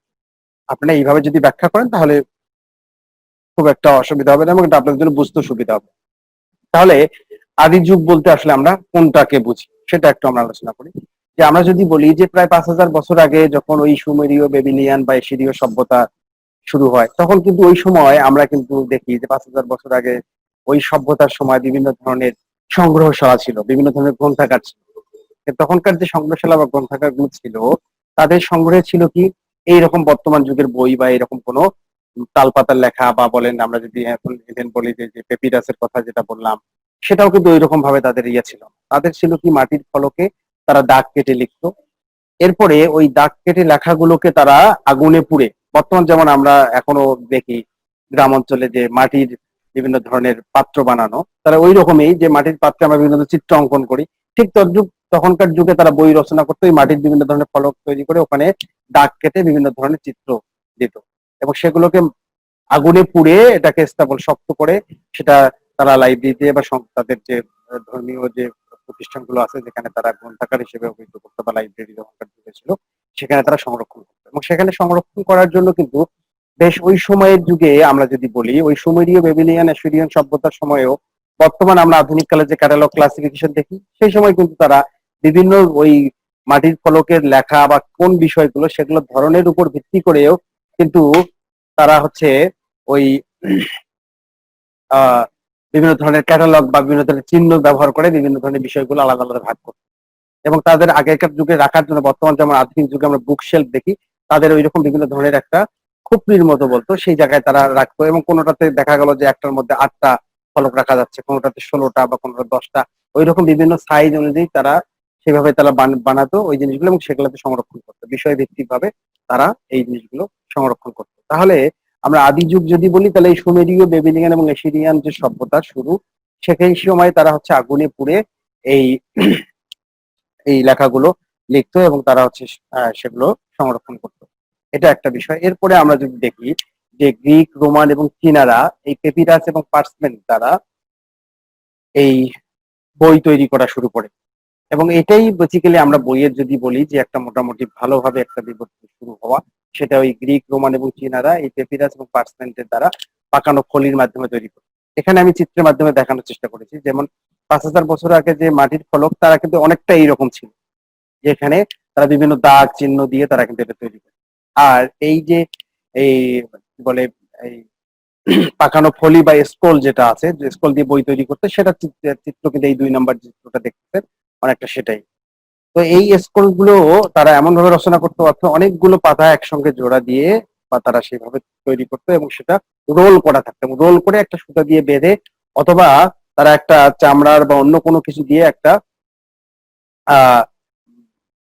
আপনারা এইভাবে যদি ব্যাখ্যা করেন তাহলে খুব একটা অসুবিধা হবে না এবং এটা আপনাদের জন্য বুঝতে সুবিধা হবে। তাহলে আদি যুগ বলতে আসলে আমরা কোনটাকে বুঝি সেটা একটু আমরা আলোচনা করি। যে আমরা যদি বলি যে প্রায় 5000 বছর আগে যখন ওই সুমেরীয়, বেবিলিয়ান বা এশিরীয় সভ্যতা শুরু হয়, তখন কিন্তু ওই সময় আমরা কিন্তু দেখি যে 5000 বছর আগে ওই সভ্যতার সময় বিভিন্ন ধরনের সংগ্রহশালা ছিল, বিভিন্ন ধরনের গ্রন্থাগার ছিল। তখনকার যে সংগ্রহশালা বা গ্রন্থাগার গুলো ছিল, তাদের সংগ্রহে ছিল কি এইরকম বর্তমান যুগের বই বা এরকম কোনো তালপাতার লেখা, বা বলেন আমরা যদি এখন ইভেন বলি যে পেপিরাসের কথা যেটা বললাম, সেটাও কিন্তু ওইরকম ভাবে তাদের ইয়ে ছিল। তাদের ছিল কি মাটির ফলকে তারা দাগ কেটে লিখতো, এরপরে ওই দাগ কেটে লেখাগুলোকে তারা আগুনে পুড়ে, বর্তমান যেমন আমরা এখনো দেখি গ্রাম অঞ্চলে যে মাটির বিভিন্ন ধরনের পাত্র বানানো, তারা ওই রকমই যে মাটির পাত্রে আমরা বিভিন্ন ধরনের চিত্র অঙ্কন করি, ঠিক তদ্রুপ তখনকার যুগে তারা বই রচনা করতো ওই মাটির বিভিন্ন ধরনের ফলক তৈরি করে ওখানে দাগ কেটে বিভিন্ন ধরনের চিত্র দিত এবং সেগুলোকে আগুনে পুড়ে এটাকে স্থাপন শক্ত করে সেটা তারা লাইব্রেরিতে বা তাদের যে ধর্মীয় যে প্রতিষ্ঠানগুলো আছে যেখানে তারা গ্রন্থাগার হিসেবে অভিহিত করতো বা লাইব্রেরি যখনকার যুগে ছিল সেখানে তারা সংরক্ষণ করতো। এবং সেখানে সংরক্ষণ করার জন্য কিন্তু বেশ ওই সময়ের যুগে আমরা যদি বলি ওই সুমেরীয়, বেবিলিয়ান, অ্যাসিরিয়ান সভ্যতার সময়েও বর্তমান আমরা আধুনিক কালে যে ক্যাটালগ ক্লাসিফিকেশন দেখি, সেই সময় কিন্তু তারা বিভিন্ন ওই মাটির ফলকের লেখা বা কোন বিষয়গুলো সেগুলোর ধরনের উপর ভিত্তি করেও কিন্তু তারা হচ্ছে ওই আহ বিভিন্ন ধরনের ক্যাটালগ বা বিভিন্ন ধরনের চিহ্ন ব্যবহার করে বিভিন্ন ধরনের বিষয়গুলো আলাদা আলাদা ভাগ করত। এবং তাদের আগেকার যুগে রাখার জন্য বর্তমান যেমন আধুনিক যুগে আমরা বুক শেলফ দেখি, তাদের ওইরকম বিভিন্ন ধরনের একটা খুপরির মতো বলতো, সেই জায়গায় তারা রাখতো এবং কোনোটাতে দেখা গেল যে একটার মধ্যে 8টা ফলক রাখা যাচ্ছে, কোনোটাতে 16টা বা কোনোটা 10টা, ওইরকম বিভিন্ন সাইজ অনুযায়ী তারা সেভাবে তারা বানাতো ওই জিনিসগুলো এবং সেগুলোতে সংরক্ষণ করতো, বিষয় ভিত্তিক ভাবে তারা এই জিনিসগুলো সংরক্ষণ করতো। তাহলে আমরা আদি যুগ যদি বলি তাহলে এই সুমেরীয়, বেবিলিয়ান এবং এশিরিয়ান যে সভ্যতার শুরু, সেই সময় তারা হচ্ছে আগুনে পুড়ে এই এই লেখাগুলো লিখতো এবং তারা হচ্ছে সেগুলো সংরক্ষণ করতো। এটা একটা বিষয়। এরপরে আমরা যদি দেখি যে গ্রিক, রোমান এবং চীনারা এই পেপিরাস এবং পার্চমেন্ট দ্বারা এই বই তৈরি করা শুরু করে এবং এটাই বেসিক্যালি আমরা বইয়ের যদি বলি যে একটা মোটামুটি ভালোভাবে একটা বিবর্তন শুরু হওয়া, সেটা ওই গ্রিক, রোমান এবং চীনারা এই পেপিরাস এবং পার্চমেন্টের দ্বারা পাকানো খলির মাধ্যমে তৈরি করে। এখানে আমি চিত্রের মাধ্যমে দেখানোর চেষ্টা করেছি, যেমন 5000 বছর আগে যে মাটির ফলক তারা কিন্তু অনেকটা এইরকম ছিল, যেখানে তারা বিভিন্ন দাগ চিহ্ন দিয়ে তারা কিন্তু এটা তৈরি করে। আর এই যে এই বলে এই পাকানো ফলি বা স্ক্রোল যেটা আছে, যে স্ক্রোল দিয়ে বই তৈরি করতে, সেটা চিত্র কিন্তু এই 2 নাম্বার চিত্রটা দেখতেছেন অনেকটা সেটাই। তো এই স্ক্রোল গুলো তারা এমন ভাবে রচনা করতো, অর্থাৎ অনেকগুলো পাতা একসঙ্গে জোড়া দিয়ে বা তারা সেভাবে তৈরি করতো এবং সেটা রোল করা থাকতো এবং রোল করে একটা সুতা দিয়ে বেঁধে অথবা তারা একটা চামড়ার বা অন্য কোনো কিছু দিয়ে একটা আহ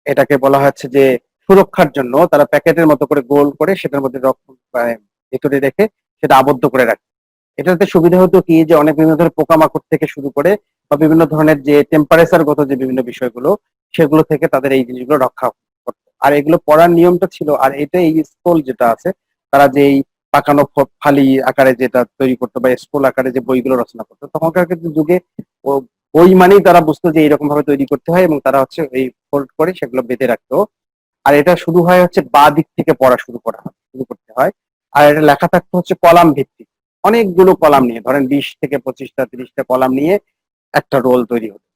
এটাকে বলা হচ্ছে যে সুরক্ষার জন্য তারা প্যাকেটের মতো করে গোল করে সেটার মধ্যে রক্ত ভেতরে রেখে সেটা আবদ্ধ করে রাখে। এটাতে সুবিধা হতো কি যে অনেক বিভিন্ন ধরনের পোকামাকড় থেকে শুরু করে বা বিভিন্ন ধরনের যে টেম্পারেচার গত যে বিভিন্ন বিষয়গুলো সেগুলো থেকে তাদের এই জিনিসগুলো রক্ষা করতো। আর এগুলো পড়ার নিয়মটা ছিল, আর এটা এই স্কুল যেটা আছে তারা যে এই পাকানো ফালি আকারে যেটা তৈরি করতো বা স্কুল আকারে যে বইগুলো রচনা করতো, তখনকার কিন্তু যুগে ও বই মানেই তারা বুঝতো যে এরকম ভাবে তৈরি করতে হয়, এবং তারা হচ্ছে এই ফোল্ড করে সেগুলো বেঁধে রাখতো। আর এটা শুরু হয় হচ্ছে বাঁ দিক থেকে পড়া শুরু করতে হয়। আর এটা লেখা থাকতো হচ্ছে কলাম ভিত্তিক, অনেকগুলো কলাম নিয়ে, ধরেন 20 থেকে 25টা 30টা কলাম নিয়ে একটা রোল তৈরি হতো।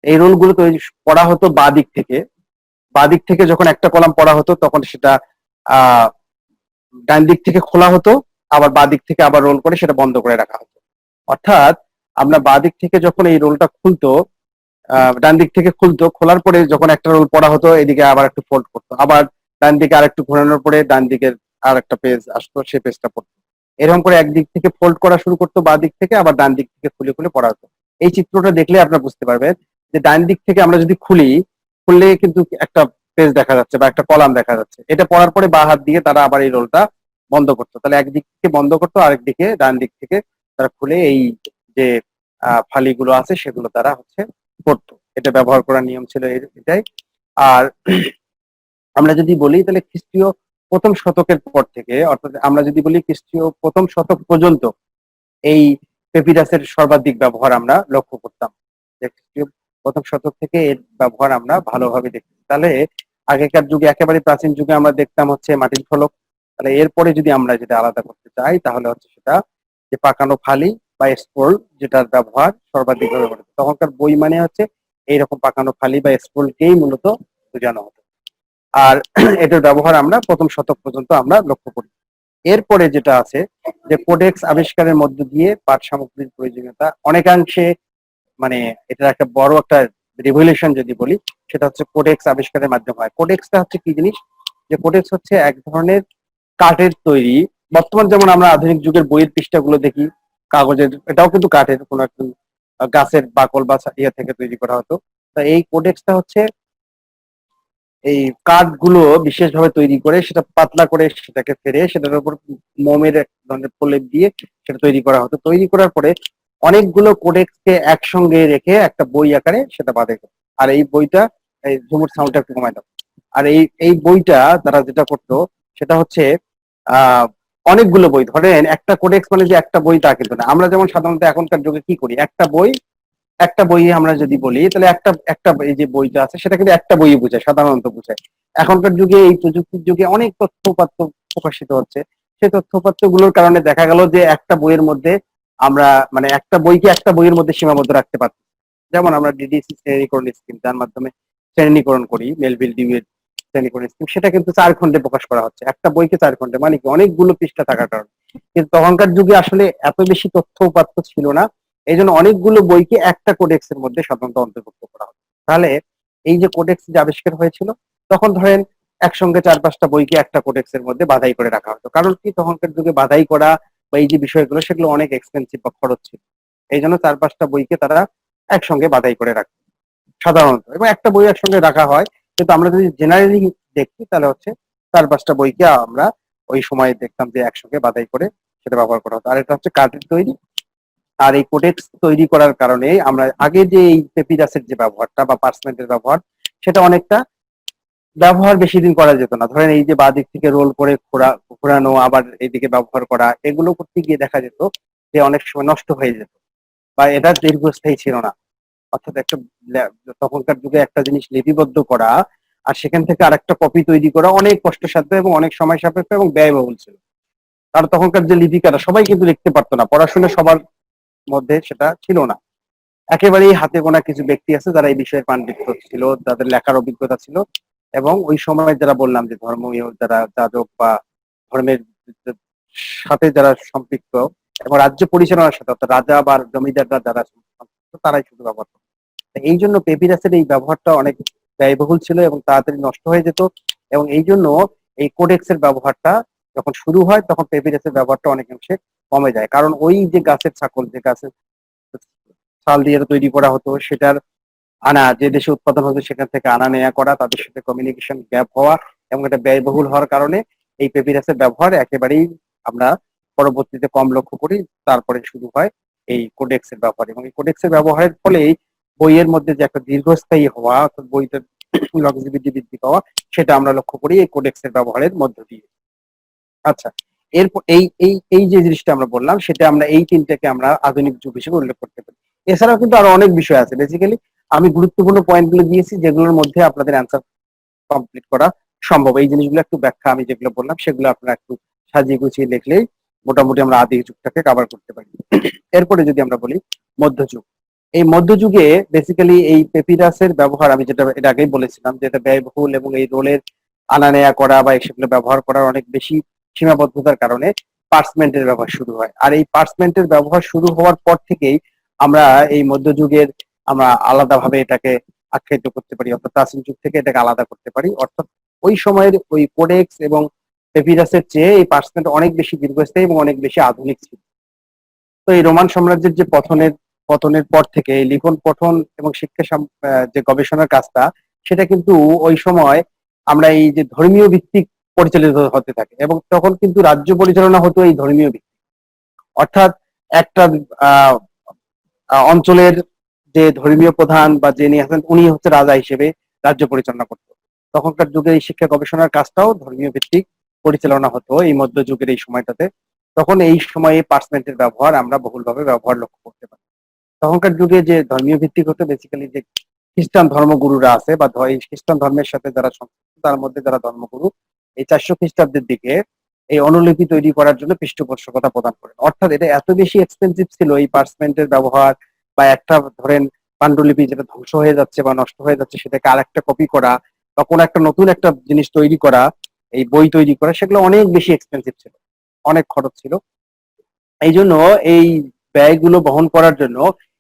এই রোল গুলো তৈরি পড়া হতো বাঁ দিক থেকে। বাঁ দিক থেকে যখন একটা কলাম পড়া হতো তখন সেটা আহ ডান দিক থেকে খোলা হতো, আবার বাঁ দিক থেকে আবার রোল করে সেটা বন্ধ করে রাখা হতো। অর্থাৎ আমরা বাঁ দিক থেকে যখন এই রোলটা খুলতো, ডান দিক থেকে খুলতো, খোলার পরে যখন একটা রোল পড়া হতো এদিকে আবার একটু ফোল্ড করতো, আবার ডান দিকে আর একটু ঘোরানোর পরে ডান দিকের আর একটা পেজ আসতো, সে পেজটা পড়তো। এরকম করে একদিক থেকে ফোল্ড করা শুরু করতো বাঁ দিক থেকে, আবার ডান দিক থেকে খুলে খুলে পড়া হতো। এই চিত্রটা দেখলে আপনারা বুঝতে পারবেন যে ডান দিক থেকে আমরা যদি খুললে কিন্তু একটা পেজ দেখা যাচ্ছে বা একটা কলাম দেখা যাচ্ছে। এটা পড়ার পরে বাঁ হাত দিয়ে তারা আবার এই রোলটা বন্ধ করতো, তাহলে একদিক থেকে বন্ধ করতো, আরেক দিকে ডান দিক থেকে তারা খুলে এই যে ফালিগুলো আছে সেগুলো তারা হচ্ছে করতো। এটা ব্যবহার করার নিয়ম ছিল এটাই। আর আমরা যদি বলি তাহলে খ্রিস্টীয় প্রথম শতকের পর থেকে, অর্থাৎ আমরা যদি বলি খ্রিস্টীয় প্রথম শতক পর্যন্ত এই পেপিরাসের সর্বাধিক ব্যবহার আমরা লক্ষ্য করতাম। যে খ্রিস্টীয় প্রথম শতক থেকে এর ব্যবহার আমরা ভালোভাবে দেখছি। তাহলে আগেকার যুগে, একেবারে প্রাচীন যুগে আমরা দেখতাম হচ্ছে মাটির ফলক। তাহলে এরপরে যদি আমরা যেটা আলাদা করতে চাই তাহলে হচ্ছে সেটা যে পাকানো ফালি বা স্ক্রোল, যেটার ব্যবহার সর্বাধিক ভাবে করে। তখনকার বই মানে হচ্ছে এইরকম পাকানো ফালি বা স্ক্রোলকেই মূলত বোঝানো হতো। আর এটার ব্যবহার আমরা প্রথম শতক পর্যন্ত আমরা লক্ষ্য করি। এরপরে যেটা আছে যে কোডেক্স আবিষ্কারের মধ্য দিয়ে পাঠ সামগ্রীর প্রয়োজনীয়তা অনেকাংশে, মানে এটা একটা বড় একটা রেভলিউশন যদি বলি, সেটা হচ্ছে কোডেক্স আবিষ্কারের মাধ্যমে হয়। কোডেক্সটা হচ্ছে কি জিনিস? যে কোডেক্স হচ্ছে এক ধরনের কাঠের তৈরি, বর্তমান যেমন আমরা আধুনিক যুগের বইয়ের পৃষ্ঠাগুলো দেখি কাগজের, এটাও কিন্তু কাঠের কোনো একটা গাছের বাকল বা ইয়ে থেকে তৈরি করা হতো। তা এই কোডেক্সটা হচ্ছে এই কাঠগুলো বিশেষভাবে তৈরি করে সেটা পাতলা করে সেটাকে ফেরে সেটার উপর মোমের এক ধরনের প্রলেপ দিয়ে সেটা তৈরি করা হতো। তৈরি করার পরে অনেকগুলো কোডেক্সকে একসঙ্গে রেখে একটা বই আকারে সেটা বাঁধে। আর এই বইটা, এই ঝুমুর সাউন্ডটা একটু কমাই দাও। আর এই বইটা তারা যেটা করতো সেটা হচ্ছে আহ অনেকগুলো বই, ধরেন একটা কোডেক্স মানে যে একটা বই তা কিন্তু না। আমরা যেমন সাধারণত এখনকার যুগে কি করি, একটা বই আমরা যদি বলি তাহলে একটা একটা এই যে বইটা আছে সেটা কিন্তু একটা বই বোঝায়, সাধারণত বোঝায়। এখনকার যুগে এই প্রযুক্তির যুগে অনেক তথ্যপাত্র প্রকাশিত হচ্ছে। সেই তথ্যপাত্র গুলোর কারণে দেখা গেল যে একটা বইয়ের মধ্যে আমরা, মানে একটা বইকে একটা বইয়ের মধ্যে সীমাবদ্ধ রাখতে পারছি। যেমন আমরা ডিডিসি শ্রেণীকরণ স্কিম, যার মাধ্যমে শ্রেণীকরণ করি, মেলভিল ডিউয়ের শ্রেণীকরণ স্কিম, সেটা কিন্তু 4 খণ্ডে প্রকাশ করা হচ্ছে। একটা বইকে 4 খণ্ডে, মানে কি অনেকগুলো পৃষ্ঠা থাকার কারণে। কিন্তু তখনকার যুগে আসলে এত বেশি তথ্য উপাত্ত ছিল না, এই জন্য অনেকগুলো বইকে একটা কোডেক্সের মধ্যে সাধারণত অন্তর্ভুক্ত করা হতো। তাহলে এই যে কোডেক্স যে আবিষ্কার হয়েছিল, তখন ধরেন একসঙ্গে 4-5টা বইকে একটা কোডেক্সের মধ্যে বাধাই করে রাখা হতো। কারণ কি, তখনকার যুগে বাধাই করা বা এই যে বিষয়গুলো সেগুলো অনেক এক্সপেন্সিভ বা খরচ ছিল। এই জন্য 4-5টা বইকে তারা একসঙ্গে বাধাই করে রাখতো সাধারণত, এবং একটা বই একসঙ্গে রাখা হয়। কিন্তু আমরা যদি জেনারেলি দেখি তাহলে হচ্ছে 4-5টা বইকে আমরা ওই সময় দেখতাম যে একসঙ্গে বাধাই করে সেটা ব্যবহার করা হতো। আর এটা হচ্ছে কাঠের তৈরি। আর এই কোডেক্স তৈরি করার কারণে আমরা আগে যে এই পেপিরাসের যে ব্যবহারটা বা পার্চমেন্টের ব্যবহার, সেটা অনেকটা ব্যবহার বেশি দিন করা যেত না। ধরেন এই যে বাঁ দিক থেকে রোল করে ঘোরানো, আবার এইদিকে ব্যবহার করা, এগুলো করতে গিয়ে দেখা যেত যে অনেক সময় নষ্ট হয়ে যেত বা এটা দীর্ঘস্থায়ী ছিল না। অর্থাৎ একটা তখনকার যুগে একটা জিনিস লিপিবদ্ধ করা আর সেখান থেকে আরেকটা কপি তৈরি করা অনেক কষ্টসাধ্য এবং অনেক সময় সাপেক্ষ এবং ব্যয়বহুল ছিল। কারণ তখনকার যে লিপিকারা সবাই কিন্তু লিখতে পারতো না, পড়াশোনা সবার মধ্যে সেটা ছিল না। একেবারেই হাতে গোনা কিছু ব্যক্তি আছে যারা এই বিষয়ে পাণ্ডিত্য ছিল, যাদের লেখার অভিজ্ঞতা ছিল, এবং ওই সময় যারা বললাম যে ধর্মীয় যারা যাজক বা ধর্মের সাথে যারা সম্পৃক্ত এবং রাজ্য পরিচালনার সাথে, অর্থাৎ রাজা বা জমিদাররা যারা সম্পৃক্ত, তারাই শুধু ব্যবহার করত। এই জন্য পেপিরাসের এই ব্যবহারটা অনেক ব্যয়বহুল ছিল এবং তাড়াতাড়ি নষ্ট হয়ে যেত। এবং এই জন্য এই কোডেক্সের ব্যবহারটা যখন শুরু হয় তখন পেপিরাসের ব্যবহারটা অনেকাংশে কমে যায়। কারণ ওই যে গাছের ছাকল, যে গাছের ছাল দিয়ে তৈরি করা হতো, সেটার আনা যে দেশে উৎপাদন হতো সেখান থেকে আনা নেয়া করা, তাদের সাথে কমিউনিকেশন গ্যাপ হওয়া এবং এটা ব্যয়বহুল হওয়ার কারণে এই পেপিরাসের ব্যবহার একেবারেই আমরা পরবর্তীতে কম লক্ষ্য করি। তারপরে শুরু হয় এই কোডেক্সের ব্যবহার, এবং এই কোডেক্সের ব্যবহারের ফলেই বইয়ের মধ্যে যে একটা দীর্ঘস্থায়ী হওয়া, অর্থাৎ বইটার লংজিভিটি বৃদ্ধি পাওয়া, সেটা আমরা লক্ষ্য করি এই কোডেক্সের ব্যবহারের মধ্য দিয়ে। আচ্ছা, এরপর এই এই এই যে জিনিসটা আমরা বললাম, সেটা আমরা এই তিনটাকে আমরা আধুনিক যুগ হিসেবে উল্লেখ করতে পারি। এছাড়াও কিন্তু আরো অনেক বিষয় আছে। বেসিক্যালি আমি গুরুত্বপূর্ণ পয়েন্টগুলো দিয়েছি, যেগুলোর মধ্যে আপনাদের অ্যান্সার কমপ্লিট করা সম্ভব। এই জিনিসগুলো একটু ব্যাখ্যা আমি যেগুলো বললাম সেগুলো আপনারা একটু সাজিয়ে গুছিয়ে লিখলেই মোটামুটি আমরা আদি যুগটাকে কভার করতে পারি। এরপরে যদি আমরা বলি মধ্যযুগ, এই মধ্যযুগে বেসিক্যালি এই পেপিরাসের ব্যবহার, আমি যেটা এর আগেই বলেছিলাম যে এটা ব্যয়বহুল এবং এই রোলের আনা নেয়া করা বা সেগুলো ব্যবহার করার অনেক বেশি সীমাবদ্ধতার কারণে পার্চমেন্টের ব্যবহার শুরু হয়। আর এই পার্চমেন্টের ব্যবহার শুরু হওয়ার পর থেকেই আমরা এই মধ্যযুগের আমরা আলাদাভাবে এটাকে আখ্যায়িত করতে পারি, অর্থাৎ প্রাচীন যুগ থেকে এটাকে আলাদা করতে পারি। অর্থাৎ ওই সময়ের ওই কোডেক্স এবং পেপিরাসের চেয়ে এই পার্চমেন্ট অনেক বেশি দীর্ঘস্থায়ী এবং অনেক বেশি আধুনিক ছিল। তো এই রোমান সাম্রাজ্যের যে পতনের পর থেকে এই লিখন পঠন এবং শিক্ষা যে গবেষণার কাজটা, সেটা কিন্তু ওই সময় আমরা এই যে ধর্মীয় ভিত্তিক পরিচালিত হতে থাকে, এবং তখন কিন্তু রাজ্য পরিচালনা হতো এই ধর্মীয় ভিত্তিক। অর্থাৎ একটা আহ অঞ্চলের যে ধর্মীয় প্রধান বা যিনি আছেন উনি হচ্ছে রাজা হিসেবে রাজ্য পরিচালনা করতো। তখনকার যুগে এই শিক্ষা গবেষণার কাজটাও ধর্মীয় ভিত্তিক পরিচালনা হতো এই মধ্যযুগের এই সময়টাতে। তখন এই সময়ে পার্সমেন্টের ব্যবহার আমরা বহুলভাবে ব্যবহার লক্ষ্য করতে পারি। তখনকার যুগে যে ধর্মীয় ভিত্তিক হতো বেসিক্যালি যে খ্রিস্টান ধর্মগুরুরা আছে বা এই খ্রিস্টান ধর্মের সাথে যারা সংশ্লিষ্ট তার মধ্যে যারা ধর্মগুরু এই 400 খ্রিস্টাব্দের দিকে এই অনুলিপি তৈরি করার জন্য পৃষ্ঠপোষকতা প্রদান করেন। অর্থাৎ এটা এত বেশি এক্সপেন্সিভ ছিল এই পার্সমেন্টের ব্যবহার, বা একটা ধরেন পাণ্ডুলিপি যেটা ধ্বংস হয়ে যাচ্ছে বা নষ্ট হয়ে যাচ্ছে সেটাকে আরেকটা কপি করা বা কোনো একটা নতুন একটা জিনিস তৈরি করা, এই বই তৈরি করা, সেগুলো অনেক বেশি এক্সপেন্সিভ ছিল, অনেক খরচ ছিল। এই জন্য এই ব্যয়গুলো বহন করার জন্য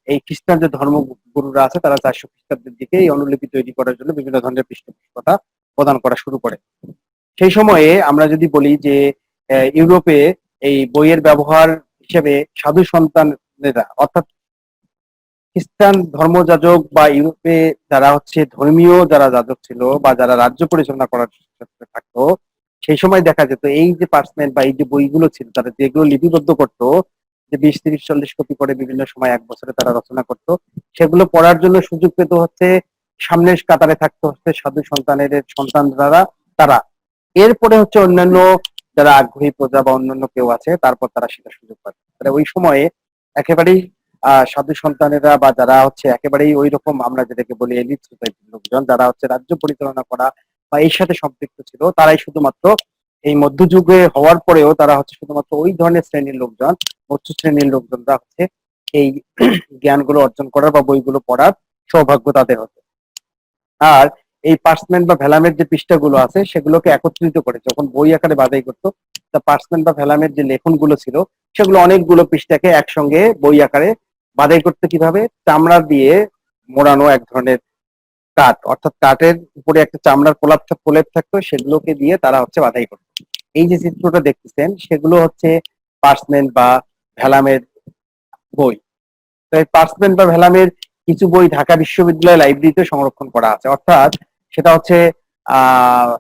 এই খ্রিস্টান যে ধর্মগুরুরা আছে তারা 400 খ্রিস্টাব্দের দিকে এই অনুলিপি তৈরি করার জন্য বিভিন্ন ধরনের পৃষ্ঠপোষকতা প্রদান করা শুরু করে। সেই সময়ে আমরা যদি বলি যে ইউরোপে এই বইয়ের ব্যবহার হিসেবে সাধু সন্তানেরা, অর্থাৎ খ্রিস্টান ধর্মযাজক বা ইউরোপে যারা হচ্ছে ধর্মীয় যারা যাজক ছিল বা যারা রাজ্য পরিচালনা করার ক্ষেত্রে থাকতো, সেই সময় দেখা যেত এই যে পার্চমেন্ট বা এই যে বইগুলো ছিল তারা যেগুলো লিপিবদ্ধ করতো, যে 20, 30, 40 কপি করে বিভিন্ন সময় এক বছরে তারা রচনা করত, সেগুলো পড়ার জন্য সুযোগ পেত হচ্ছে সামনের কাতারে থাকতো হচ্ছে সাধু সন্তানের সন্তানরা, তারা। এরপরে হচ্ছে অন্যান্য যারা আগ্রহী প্রজা বা অন্যান্য কেউ আছে তারপর তারা সেটা সুযোগ পাবে। তাহলে ওই সময়ে একেবারেই সাধু সন্তানেরা বা যারা হচ্ছে একেবারেই ওই রকম আমরা যেটাকে বলি এলিট সোসাইটির লোকজন যারা হচ্ছে রাজ্য পরিচালনা করা বা এর সাথে সম্পৃক্ত ছিল, তারাই শুধুমাত্র এই মধ্যযুগে হওয়ার পরেও তারা হচ্ছে শুধুমাত্র ওই ধরনের শ্রেণীর লোকজন, উচ্চ শ্রেণীর লোকজনরা হচ্ছে এই জ্ঞানগুলো অর্জন করার বা বইগুলো পড়ার সৌভাগ্য তাদের হতো। আর এই পার্চমেন্ট বা ভেলামের যে পৃষ্ঠাগুলো আছে সেগুলোকে একত্রিত করে যখন বই আকারে বাছাই করতো, তা পার্চমেন্ট বা ভেলামের যে লেখনগুলো ছিল সেগুলো অনেকগুলো পৃষ্ঠাকে একসঙ্গে বই আকারে বাছাই করতে কিভাবে, চামড়া দিয়ে মোড়ানো এক ধরনের কাঠ, অর্থাৎ কাঠের উপরে একটা চামড়ার প্রলেপ থাকতো, সেগুলোকে দিয়ে তারা হচ্ছে বাছাই করতো। এই যে চিত্রটা দেখতেছেন সেগুলো হচ্ছে পার্চমেন্ট বা ভেলামের বই। তো এই পার্চমেন্ট বা ভেলামের কিছু বই ঢাকা বিশ্ববিদ্যালয় লাইব্রেরিতে সংরক্ষণ করা আছে। অর্থাৎ সেটা হচ্ছে আহ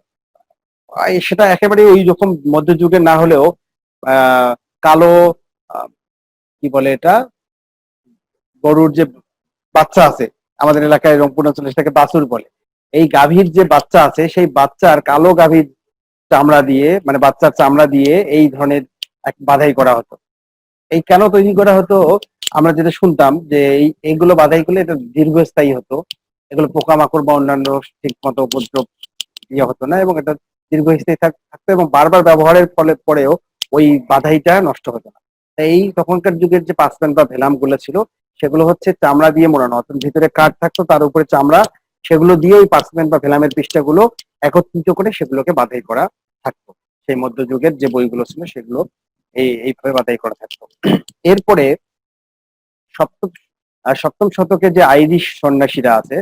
সেটা একেবারে ওই রকম মধ্যযুগের না হলেও কালো কি বলে এটা, গরুর যে বাচ্চা আছে, আমাদের এলাকায় রংপুর অঞ্চলে সেটাকে বাছুর বলে, এই গাভীর যে বাচ্চা আছে সেই বাচ্চার কালো গাভীর চামড়া দিয়ে, মানে বাচ্চার চামড়া দিয়ে এই ধরনের এক বাধাই করা হতো। এই কেন তৈরি করা হতো, আমরা যেটা শুনতাম যে এইগুলো বাধাই করলে এটা দীর্ঘস্থায়ী হতো, এগুলো পোকামাকড় বা অন্যান্য ঠিক মতো উপদ্রব ইয়ে হতো না, এবং এটা দীর্ঘস্থায়ী থাকতো এবং বারবার ব্যবহারের ফলে পরেও ওই বাধাইটা নষ্ট হতো না। তাই এই তখনকার যুগের যে পাসপেন্ট বা ভেলাম গুলো ছিল সেগুলো হচ্ছে চামড়া দিয়ে মোড়ানো, অর্থাৎ ভিতরে কাঠ থাকতো তার উপরে চামড়া, সেগুলো দিয়ে ওই পার্চমেন্ট বা ভেলামের পৃষ্ঠাগুলো একত্রিত করে সেগুলোকে বাধাই করা থাকতো। সেই মধ্যযুগের যে বইগুলো ছিল সেগুলো এইভাবে বাধাই করা থাকতো। এরপরে সপ্তম সপ্তম শতকে যে আইরিশ সন্ন্যাসীরা আছে,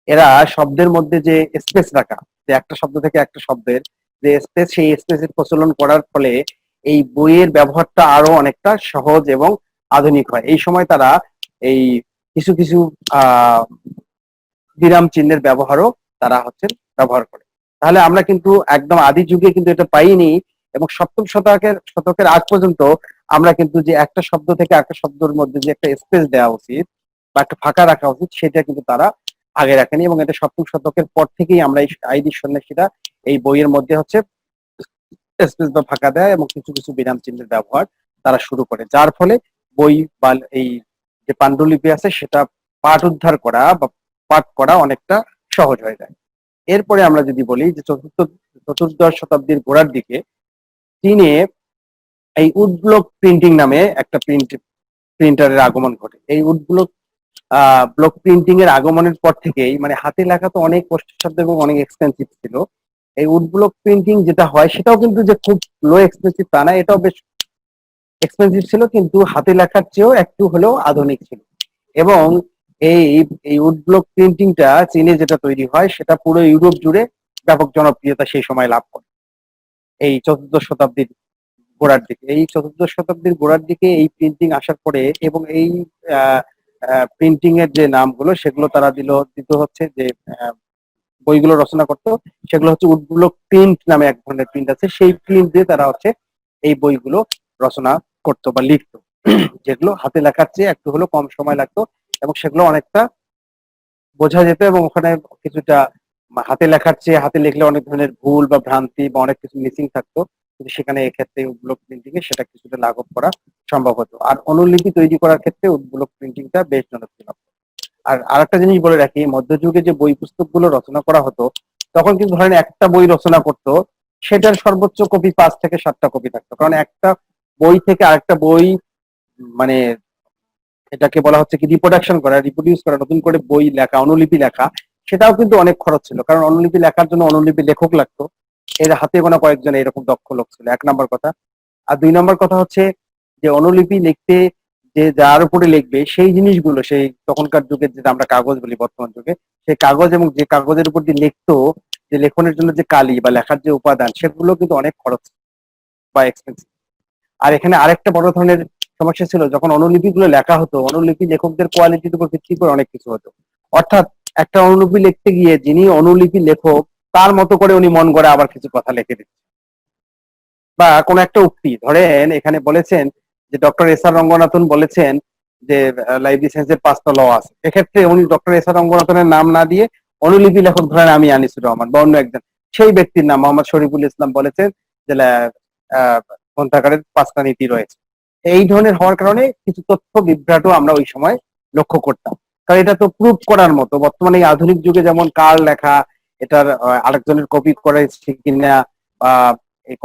এরা শব্দের মধ্যে যে স্পেস রাখা, যে একটা শব্দ থেকে একটা শব্দের যে স্পেস, সেই স্পেসের প্রচলন করার ফলে এই বইয়ের ব্যবহারটা আরো অনেকটা সহজ এবং আধুনিক হয়। এই সময় তারা এই কিছু কিছু আহ বিরাম চিহ্নের ব্যবহারও তারা হচ্ছে ব্যবহার করে। তাহলে আমরা কিন্তু একদম আদি যুগে কিন্তু এটা পাইনি, এবং সপ্তম শতকের আগ পর্যন্ত আমরা কিন্তু যে একটা শব্দ থেকে একটা শব্দের মধ্যে যে একটা স্পেস দেওয়া উচিত বা একটা ফাঁকা রাখা উচিত সেটা কিন্তু তারা আগে রাখেনি, এবং এটা সপ্তম শতকের পর থেকেই আমরা এই আইরিশ সন্ন্যাসীরা এই বইয়ের মধ্যে হচ্ছে স্পেস বা ফাঁকা দেয় এবং কিছু কিছু বিরাম চিহ্নের ব্যবহার তারা শুরু করে, যার ফলে বই বা এই যে পাণ্ডুলিপি আছে সেটা পাঠ উদ্ধার করা বা পাঠ করা অনেকটা সহজ হয়ে যায়। এরপরে আমরা যদি বলি যে চতুর্দশ শতাব্দীর গোড়ার দিকে চীনে এই উডব্লক প্রিন্টিং নামে একটা প্রিন্টারের আগমন ঘটে। এই উডব্লক ব্লক প্রিন্টিং এর আগমনের পর থেকেই মানে হাতে লেখা তো অনেক কষ্টসাধ্য এবং অনেক এক্সপেন্সিভ ছিল। এই উডব্লক প্রিন্টিং যেটা হয় সেটাও কিন্তু যে খুব লো এক্সপেন্সিভ তা না, এটাও বেশ এক্সপেন্সিভ ছিল, কিন্তু হাতে লেখার চেয়েও একটু হলেও আধুনিক ছিল। এবং এই এই উডব্লক প্রিন্টিংটা চীনে যেটা তৈরি হয় সেটা পুরো ইউরোপ জুড়ে ব্যাপক জনপ্রিয়তা সেই সময় লাভ করে এই চতুর্দশ শতাব্দীর গোড়ার দিকে। এই চতুর্দশ শতাব্দীর গোড়ার দিকে এই প্রিন্টিং আসার পরে এবং এই প্রিন্টিং এর যে নামগুলো সেগুলো তারা দিত হচ্ছে যে বইগুলো রচনা করতো সেগুলো হচ্ছে উডব্লক প্রিন্ট নামে এক ধরনের প্রিন্ট আছে, সেই প্রিন্ট দিয়ে তারা হচ্ছে এই বইগুলো রচনা করতো বা লিখতো, যেগুলো হাতে লেখার চেয়ে একটু হলেও কম সময় লাগতো এবং সেগুলো অনেকটা বোঝা যেত এবং ওখানে কিছুটা হাতে লেখার চেয়ে হাতে লিখলে অনেক ধরনের ভুল বা ভ্রান্তি বা অনেক কিছু মিসিং থাকতো, কিন্তু সেখানে এক্ষেত্রে উডব্লক প্রিন্টিং এ সেটা কিছুটা লাঘব করা সম্ভব হতো। আর অনুলিপি তৈরি করার ক্ষেত্রে উডব্লক প্রিন্টিংটা বেশ জনপ্রিয়। আর আরেকটা জিনিস বলে রাখি, মধ্যযুগে যে বই পুস্তকগুলো রচনা করা হতো তখন কিন্তু ধরেন একটা বই রচনা করতো, সেটার সর্বোচ্চ কপি 5 থেকে 7টা কপি থাকতো, কারণ একটা বই থেকে আরেকটা বই মানে এটাকে বলা হচ্ছে কি রিপ্রোডাকশন করা, রিপ্রোডিউস করা, নতুন করে বই লেখা, অনুলিপি লেখা, সেটাও কিন্তু অনেক খরচ ছিল, কারণ অনুলিপি লেখার জন্য অনুলিপি লেখক লাগতো। এর হাতে গোনা কয়েকজন এরকম দক্ষ লোক ছিল, 1 নম্বর কথা। আর 2 নম্বর কথা হচ্ছে যে অনুলিপি লিখতে যে যার উপরে লিখবে সেই জিনিসগুলো, সেই তখনকার যুগে যেটা আমরা কাগজ বলি বর্তমান যুগে, সেই কাগজ এবং যে কাগজের উপর দিয়ে লিখতো, যে লেখনের জন্য যে কালি বা লেখার যে উপাদান, সেগুলো কিন্তু অনেক খরচ বা এক্সপেন্সিভ। আর এখানে আরেকটা বড় ধরনের সমস্যা ছিল, যখন অনুলিপিগুলো লেখা হতো অনুলিপি লেখকদের কোয়ালিটির উপর ভিত্তি করে অনেক কিছু হতো। অর্থাৎ একটা অনুলিপি লিখতে গিয়ে যিনি অনুলিপি লেখক তার মতো করে উনি মন গড়ে আবার কিছু কথা লিখে দিচ্ছেন, বা কোন একটা উক্তি ধরেন এখানে বলেছেন যে ডক্টর এস আর রঙ্গনাথন বলেছেন যে লাইব্রেরি সায়েন্সের 5টা ল আছে, এক্ষেত্রে উনি ডক্টর এস আর রঙ্গনাথনের নাম না দিয়ে অনুলিপি লেখক ধরেন আমি আনিসুর রহমান বা অন্য একজন সেই ব্যক্তির নাম মোহাম্মদ শরীফুল ইসলাম বলেছেন যে গ্রন্থাগারের 5টা নীতি রয়েছে। এই ধরনের হওয়ার কারণে কিছু তথ্য বিভ্রাট আমরা ওই সময় লক্ষ্য করতাম, কারণ এটা তো প্রুফ করার মতো। বর্তমানে এই আধুনিক যুগে যেমন কার লেখা, এটার আরেকজনের কপি করেছে কিনা বা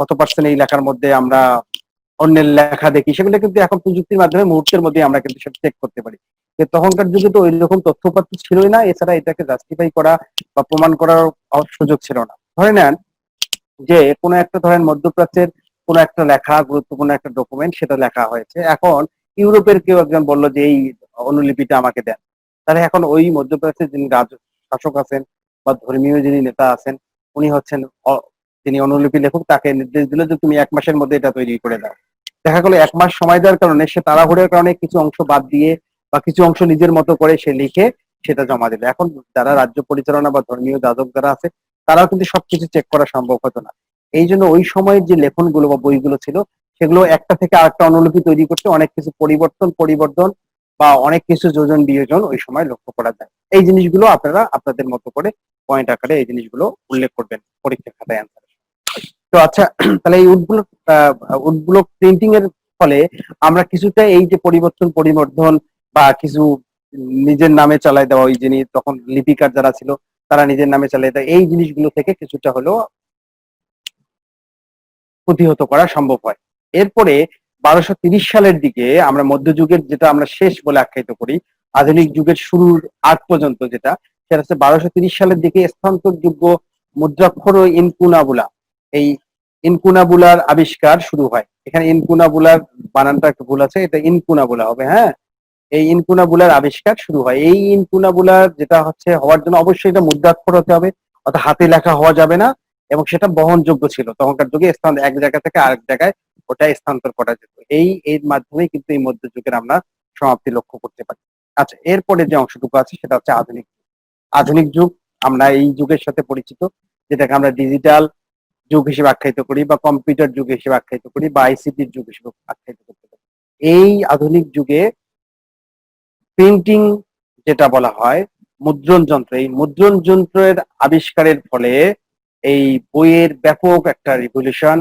কত পার্সেন্ট এই লেখার মধ্যে আমরা অন্যের লেখা দেখি, সেগুলো কিন্তু এখন প্রযুক্তির মাধ্যমে মুহূর্তের মধ্যে আমরা কিন্তু সেটা চেক করতে পারি। তখনকার যুগে তো ওই রকম তথ্যপাত্র ছিলই না, এছাড়া এটাকে জাস্টিফাই করা বা প্রমাণ করার সুযোগ ছিল না। ধরে নেন যে কোনো একটা ধরেন মধ্যপ্রাচ্যের কোনো একটা লেখা, গুরুত্বপূর্ণ একটা ডকুমেন্ট, সেটা লেখা হয়েছে, এখন ইউরোপের কেউ একজন বললো যে এই অনুলিপিটা আমাকে দেন, তাহলে এখন ওই মধ্যপ্রাচ্যের যিনি শাসক আছেন বা ধর্মীয় যিনি নেতা আছেন উনি হচ্ছেন তিনি অনুলিপি লেখক, তাকে নির্দেশ দিল যে তুমি 1 মাসের মধ্যে এটা তৈরি করে দাও। দেখা গেলো 1 মাস সময় দেওয়ার কারণে সে তাড়াহুড়োর কারণে কিছু অংশ বাদ দিয়ে বা কিছু অংশ নিজের মতো করে সে লিখে সেটা জমা দিল। এখন যারা রাজ্য পরিচালনা বা ধর্মীয় যাজক যারা আছে তারাও কিন্তু সবকিছু চেক করা সম্ভব হতো না। এই জন্য ওই সময়ের যে লেখনগুলো বা বইগুলো ছিল সেগুলো একটা থেকে আরেকটা অনুলিপি তৈরি করতে অনেক কিছু পরিবর্তন বা অনেক কিছু যোজন বিয়োজন ওই সময় লক্ষ্য করা যায়। এই জিনিসগুলো আপনারা আপনাদের মতো করে পয়েন্ট আকারে এই জিনিসগুলো উল্লেখ করবেন পরীক্ষা খাতায় অ্যান্সার। তো আচ্ছা, তাহলে এই উডব্লক প্রিন্টিং এর ফলে আমরা কিছুটা এই যে পরিবর্ধন বা কিছু নিজের নামে চালাই দেওয়া, ওই যিনি তখন লিপিকার যারা ছিল তারা নিজের নামে চালাই দেয়, এই জিনিসগুলো থেকে কিছুটা হলেও প্রতিহত করা সম্ভব হয়। এরপরে 1230 সালের দিকে আমরা মধ্যযুগের যেটা আমরা শেষ বলে আখ্যায়িত করি, আধুনিক যুগের শুরুর আগ পর্যন্ত যেটা, সেটা হচ্ছে 1230 সালের দিকে স্থানান্তরযোগ্য মুদ্রাক্ষর ও ইনকুনাবুলা, এই ইনকুনাবুলার আবিষ্কার শুরু হয়। এখানে ইনকুনাবুলার বানানটা একটু ভুল আছে, এটা ইনকুনাবুলা হবে, হ্যাঁ। এই ইনকুনাবুলার আবিষ্কার শুরু হয়। এই ইনকুনাবুলার যেটা হচ্ছে হওয়ার জন্য অবশ্যই এটা মুদ্রাক্ষর হতে হবে, অর্থাৎ হাতে লেখা হওয়া যাবে না, এবং সেটা বহনযোগ্য ছিল। তখনকার যুগে এক জায়গা থেকে আরেক জায়গায় ওটা স্থানান্তর করা যেত। এর মাধ্যমে কিন্তু এই মধ্যযুগের আমরা সমাপ্তি লক্ষ্য করতে পারি। আচ্ছা, এরপরে যে অংশটুকু আছে সেটা হচ্ছে আধুনিক যুগ। আধুনিক যুগ আমরা এই যুগের সাথে পরিচিত, যেটাকে আমরা ডিজিটাল যুগ হিসেবে আখ্যায়িত করি বা কম্পিউটার যুগ হিসেবে আখ্যায়িত করি বা আইসিটির যুগ হিসেবে আখ্যায়িত করতে পারি। এই আধুনিক যুগে প্রিন্টিং যেটা বলা হয় মুদ্রণ যন্ত্র, এই মুদ্রণ যন্ত্রের আবিষ্কারের ফলে এই বইয়ের ব্যাপক একটা রিভলিউশন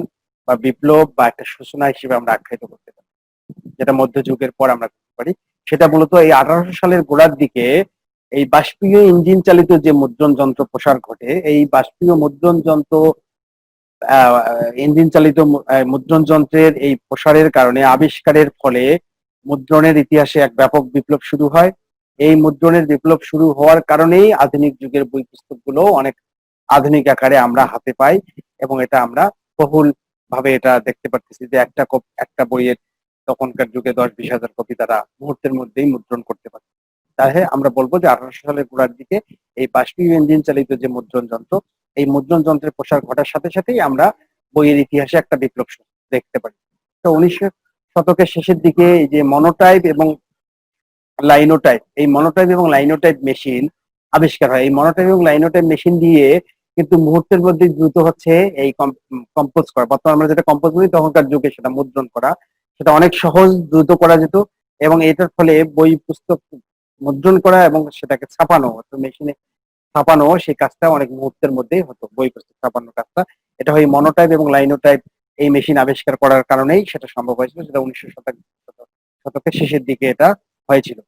বা বিপ্লব বা একটা সূচনা হিসেবে আমরা আখ্যায়িত করতে পারি। যেটা মধ্যযুগের পর আমরা দেখতে পারি, সেটা মূলত এই 1800 সালের গোড়ার দিকে এই বাষ্পীয় ইঞ্জিন চালিত যে মুদ্রণ যন্ত্র প্রসার ঘটে, এই বাষ্পীয় মুদ্রণ যন্ত্র ইঞ্জিন চালিত মুদ্রণ যন্ত্রের এই প্রসারের কারণে, আবিষ্কারের ফলে মুদ্রণের ইতিহাসে এক ব্যাপক বিপ্লব শুরু হয়। এই মুদ্রণের বিপ্লব শুরু হওয়ার কারণেই আধুনিক যুগের বই পুস্তকগুলো অনেক আধুনিক আকারে আমরা হাতে পাই, এবং এটা আমরা বহুল ভাবে এটা দেখতে পারতেছি যে একটা বইয়ের তখনকার যুগে 10-20 হাজার কপি তারা মুহূর্তের মধ্যেই মুদ্রণ করতে পারে। তাহলে আমরা বলবো যে 1800 সালের গোড়ার দিকে এই বাষ্পীয় ইঞ্জিন চালিত যে মুদ্রণ যন্ত্র, এই মুদ্রণ যন্ত্রের প্রসার ঘটার সাথে সাথেই আমরা বইয়ের ইতিহাসে একটা বিপ্লব দেখতে পারি। তো 1900 শতকের শেষের দিকে এই যে মনোটাইপ এবং লাইনোটাইপ, এই মনোটাইপ এবং লাইনোটাইপ মেশিন আবিষ্কার হয়। এই মনোটাইপ এবং লাইনোটাইপ মেশিন দিয়ে কিন্তু মুহূর্তের মধ্যে দ্রুত হচ্ছে এই কম্পোজ করা, বর্তমানে আমরা যেটা কম্পোজ করি তখনকার যুগে সেটা মুদ্রণ করা, সেটা অনেক সহজ দ্রুত করা যেত। এবং এটার ফলে বই পুস্তক মুদ্রণ করা এবং সেটাকে ছাপানো, মেশিনে ছাপানো, সেই কাজটা অনেক মুহূর্তের মধ্যেই হতো, বই পুস্তক ছাপানোর কাজটা। এটা হয় মনোটাইপ এবং লাইনোটাইপ এই মেশিন আবিষ্কার করার কারণেই সেটা সম্ভব হয়েছিল, সেটা 1900 শতকের শেষের দিকে এটা হয়েছিল।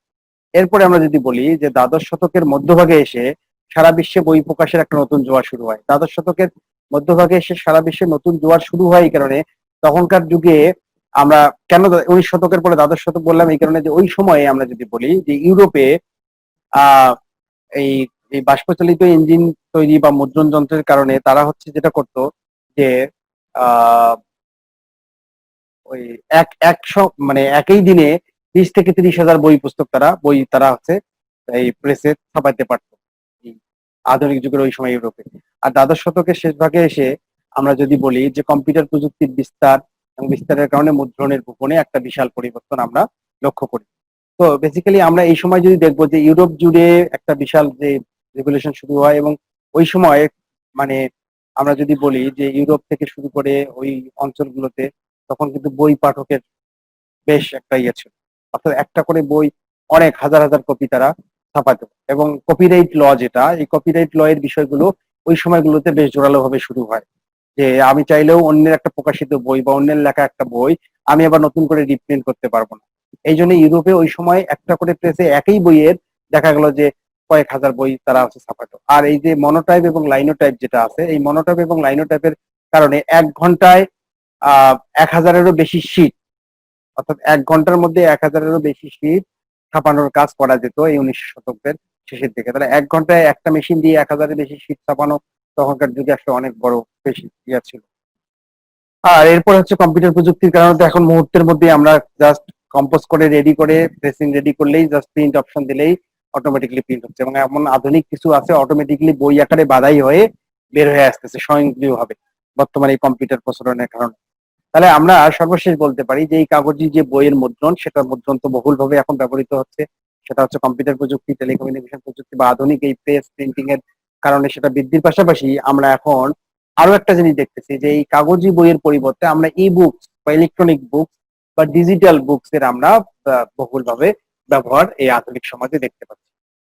এরপরে আমরা যদি বলি যে দ্বাদশ শতকের মধ্যভাগে এসে সারা বিশ্বে বই প্রকাশের একটা নতুন জোয়ার শুরু হয়। দ্বাদশ শতকের মধ্যভাগে এসে সারা বিশ্বে নতুন জোয়ার শুরু হয় এই কারণে, তখনকার যুগে আমরা কেন 19 শতকের পরে দ্বাদশ শতক বললাম, এই কারণে যে ওই সময়ে আমরা যদি বলি যে ইউরোপে আহ এই এই বাষ্পচালিত ইঞ্জিন তৈরি বা মুদ্রণ যন্ত্রের কারণে তারা হচ্ছে যেটা করতো যে আহ ওই মানে একই দিনে 20 থেকে 30 হাজার বই তারা হচ্ছে এই প্রেসে ছাপাইতে পারতো এই আধুনিক যুগের ওই সময় ইউরোপে। আর দ্বাদশ শতকের শেষ ভাগে এসে আমরা যদি বলি যে কম্পিউটার প্রযুক্তির বিস্তার এবং বিস্তারের কারণে মুদ্রণের ভূপনে একটা বিশাল পরিবর্তন আমরা লক্ষ্য করি। তো বেসিক্যালি আমরা এই সময় যদি দেখবো যে ইউরোপ জুড়ে একটা বিশাল যে রেভলিউশন শুরু হয়, এবং ওই সময় মানে আমরা যদি বলি যে ইউরোপ থেকে শুরু করে ওই অঞ্চলগুলোতে তখন কিন্তু বই পাঠকের বেশ একটা ইয়ে ছিল, অর্থাৎ একটা করে বই অনেক হাজার হাজার কপি তারা ছাপাতো। এবং কপিরাইট ল, যেটা এই কপিরাইট ল এর বিষয়গুলো ওই সময়গুলোতে বেশ জোরালো ভাবে শুরু হয়, যে আমি চাইলেও অন্যের একটা প্রকাশিত বই বা অন্যের লেখা একটা বই আমি আবার নতুন করে রিপ্রিন্ট করতে পারবো না। এই জন্য ইউরোপে ওই সময় একটা করে প্রেসে একই বইয়ের দেখা গেল যে কয়েক হাজার বই তারা হচ্ছে ছাপাতো। আর এই যে মনোটাইপ এবং লাইনোটাইপ যেটা আছে, এই মনোটাইপ এবং লাইনোটাইপের কারণে 1 ঘন্টায় 1000-এরও বেশি শীট, অর্থাৎ 1 ঘন্টার মধ্যে 1000-এরও বেশি শীট ছাপানোর কাজ করা যেত এই 19 শতকের শেষের দিকে। তাহলে 1 ঘন্টায় একটা মেশিন দিয়ে 1000-এর বেশি শীট ছাপানো তখনকার যুগে আসলে অনেক বড় বেশি ইয়া ছিল। আর এরপর হচ্ছে কম্পিউটার প্রযুক্তির কারণে তো এখন মুহূর্তের মধ্যে আমরা জাস্ট কম্পোজ করে রেডি করে প্রেসিং রেডি করলেই জাস্ট প্রিন্ট অপশন দিলেই অটোমেটিকলি প্রিন্ট হচ্ছে, এবং এমন আধুনিক কিছু আছে অটোমেটিকলি বই আকারে বাধাই হয়ে বের হয়ে আসতেছে স্বয়ংক্রিয়ভাবে বর্তমানে এই কম্পিউটার প্রচলনের কারণে। তাহলে আমরা সর্বশেষ বলতে পারি যে এই কাগজি যে বইয়ের মুদ্রণ, সেটা মুদ্রণ তো বহুলভাবে এখন ব্যবহৃত হচ্ছে, সেটা হচ্ছে কম্পিউটার প্রযুক্তি, টেলিকমিউনিকেশন প্রযুক্তি বা আধুনিক এই প্রেস প্রিন্টিং এর কারণে সেটা বৃদ্ধির পাশাপাশি আমরা এখন আরো একটা জিনিস দেখতেছি যে এই কাগজি বইয়ের পরিবর্তে আমরা ই বুকস বা ইলেকট্রনিক বুকস বা ডিজিটাল বুকস এর আমরা বহুলভাবে ব্যবহার এই আধুনিক সমাজে দেখতে পাচ্ছি।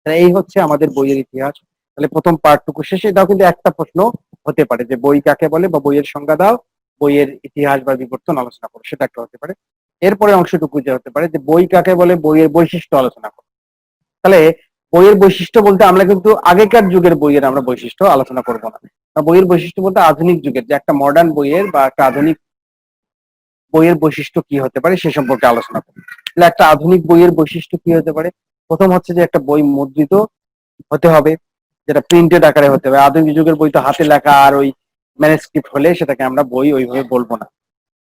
তাহলে এই হচ্ছে আমাদের বইয়ের ইতিহাস। তাহলে প্রথম পার্টটুকু শেষে এটাও কিন্তু একটা প্রশ্ন হতে পারে যে বই কাকে বলে বা বইয়ের সংজ্ঞা দাও, বইয়ের ইতিহাস বা বিবর্তন আলোচনা করো, সেটা একটা হতে পারে। এরপরে অংশটুকু যে হতে পারে যে বই কাকে বলে, বইয়ের বৈশিষ্ট্য আলোচনা করো। তাহলে বইয়ের বৈশিষ্ট্য বলতে আমরা কিন্তু আগেকার যুগের বইয়ের আমরা বৈশিষ্ট্য আলোচনা করবো না। বইয়ের বৈশিষ্ট্য বলতে আধুনিক যুগের যে একটা মডার্ন বইয়ের বা একটা আধুনিক বইয়ের বৈশিষ্ট্য কি হতে পারে সে সম্পর্কে আলোচনা করবো। তাহলে একটা আধুনিক বইয়ের বৈশিষ্ট্য কি হতে পারে? প্রথম হচ্ছে যে একটা বই মুদ্রিত হতে হবে, যেটা প্রিন্টেড আকারে হতে হবে। আধুনিক যুগের বই তো হাতে লেখা আর ওই ম্যানুস্ক্রিপ্ট হলে সেটাকে আমরা বই ওইভাবে বলবো না।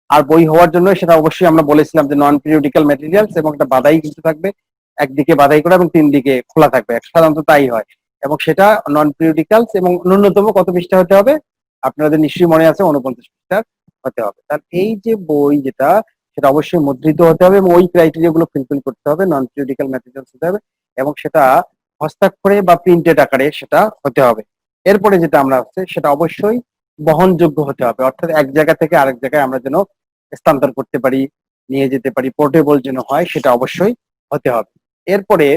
আর বই হওয়ার জন্য সেটা অবশ্যই আমরা বলেছিলাম যে নন পিরিয়ডিক্যাল ম্যাটেরিয়ালস, এবং একটা বাধাই কিন্তু থাকবে, একদিকে বাধাই করা এবং 3 দিকে খোলা থাকবে, সাধারণত তাই হয়। এবং সেটা নন পিরিয়ডিক্যালস এবং ন্যূনতম কত পৃষ্ঠা হতে হবে? আপনাদের নিশ্চয়ই মনে আছে 49 পৃষ্ঠার হতে হবে। তার এই যে বই যেটা, সেটা অবশ্যই মুদ্রিত হতে হবে এবং ওই ক্রাইটেরিয়া গুলো ফুলফিল করতে হবে, নন পিরিয়ডিক্যাল ম্যাটেরিয়ালস হতে হবে এবং সেটা হস্তাক্ষরে বা প্রিন্টেড আকারে সেটা হতে হবে। এরপরে যেটা আমরা হচ্ছে সেটা অবশ্যই বহনযোগ্য হতে হবে, অর্থাৎ এক জায়গা থেকে আরেক জায়গায় আমরা যেন স্থানান্তর করতে পারি, নিয়ে যেতে পারি, পোর্টেবল যেন হয়, সেটা অবশ্যই হতে হবে। এরপরে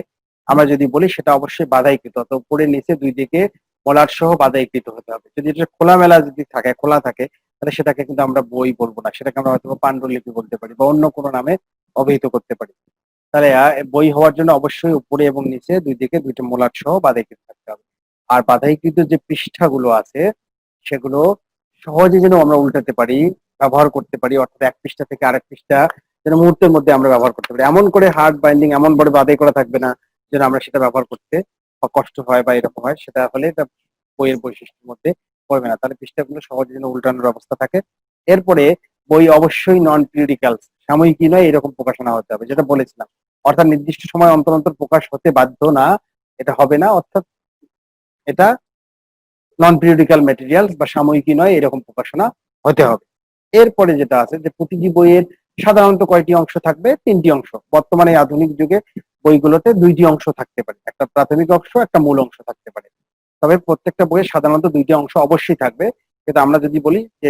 আমরা যদি বলি সেটা অবশ্যই বাধাইকৃত, অর্থাৎ উপরে নিচে 2 দিকে মলাট সহ বাধাইকৃত হতে হবে। যদি এটা খোলামেলা যদি থাকে, খোলা থাকে, তাহলে সেটাকে কিন্তু আমরা বই বলবো না, সেটাকে আমরা হয়তো পাণ্ডুলিপি বলতে পারি বা অন্য কোনো নামে অবহিত করতে পারি। তাহলে বই হওয়ার জন্য অবশ্যই উপরে এবং নিচে দুই দিকে দুইটা মলাট সহ বাঁধাইকৃত থাকতে হবে। আর বাঁধাইকৃত যে পৃষ্ঠাগুলো আছে সেগুলো সহজে যেন আমরা উল্টাতে পারি, ব্যবহার করতে পারি, অর্থাৎ এক পৃষ্ঠা থেকে আরেক পৃষ্ঠা যেন মুহূর্তের মধ্যে আমরা ব্যবহার করতে পারি। এমন করে হার্ড বাইন্ডিং এমন ভাবে বাঁধাই করা থাকবে না যেন আমরা সেটা ব্যবহার করতে কষ্ট হয় বা এরকম হয়, সেটা হলে এটা বইয়ের বৈশিষ্ট্যের মধ্যে পড়বে না। তাহলে পৃষ্ঠাগুলো সহজে যেন উল্টানোর অবস্থা থাকে। এরপরে বই অবশ্যই নন পিরিয়ডিক্যাল, সাময়িকী নয়, এরকম প্রকাশনা হতে হবে, যেটা বলেছিলাম। অর্থাৎ নির্দিষ্ট সময় অন্তর অন্তর প্রকাশ হতে বাধ্য না, এটা হবে না। অর্থাৎ এটা নন পিরিয়ডিক্যাল ম্যাটেরিয়ালস বা সাময়িকী নয়, এরকম প্রকাশনা হতে হবে। এরপরে যেটা আছে যে প্রতিটি বইয়ের সাধারণত কয়টি অংশ থাকবে? 3টি অংশ। বর্তমানে আধুনিক যুগে বইগুলোতে 2টি অংশ থাকতে পারে, একটা প্রাথমিক অংশ, একটা মূল অংশ থাকতে পারে। তবে প্রত্যেকটা বইয়ে সাধারণত 2টি অংশ অবশ্যই থাকবে। কিন্তু আমরা যদি বলি যে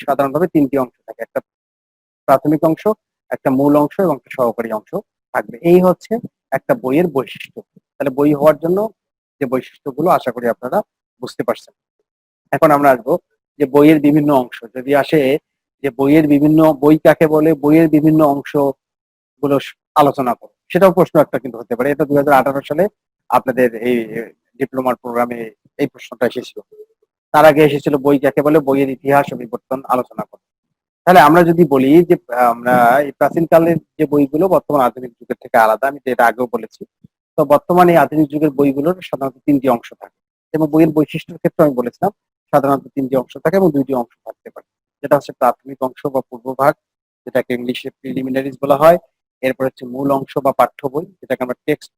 সাধারণভাবে 3টি অংশ থাকে, একটা প্রাথমিক অংশ, একটা মূল অংশ এবং একটা সহকারী অংশ থাকবে। এই হচ্ছে একটা বইয়ের বৈশিষ্ট্য। তাহলে বই হওয়ার জন্য যে বৈশিষ্ট্যগুলো আশা করি আপনারা বুঝতে পারছেন। এখন আমরা আসবো যে বইয়ের বিভিন্ন অংশ। যদি আসে যে বইয়ের বিভিন্ন, বই কাকে বলে, বইয়ের বিভিন্ন অংশ গুলো আলোচনা করো, সেটাও প্রশ্ন একটা কিন্তু হতে পারে। এটা 2018 সালে আপনাদের এই ডিপ্লোমার প্রোগ্রামে এই প্রশ্নটা এসেছিল। তার আগে এসেছিল বই কাকে বলে, বইয়ের ইতিহাস ও বিবর্তন আলোচনা করো। তাহলে আমরা যদি বলি যে আমরা এই প্রাচীনকালের যে বইগুলো বর্তমান আধুনিক যুগের থেকে আলাদা, আমি তো এটা আগেও বলেছি। তো বর্তমানে এই আধুনিক যুগের বইগুলোর সাধারণত 3টি অংশ থাকে, এবং বইয়ের বৈশিষ্ট্যের ক্ষেত্রে আমি বলেছিলাম সাধারণত 3টি অংশ থাকে এবং 2টি অংশ থাকতে পারে। যেটা হচ্ছে প্রাথমিক অংশ বা পূর্বভাগ, যেটাকে ইংলিশে প্রিলিমিনারিজ বলা হয়। এরপর হচ্ছে মূল অংশ বা পাঠ্য বই, যেটাকে আমরা টেক্সট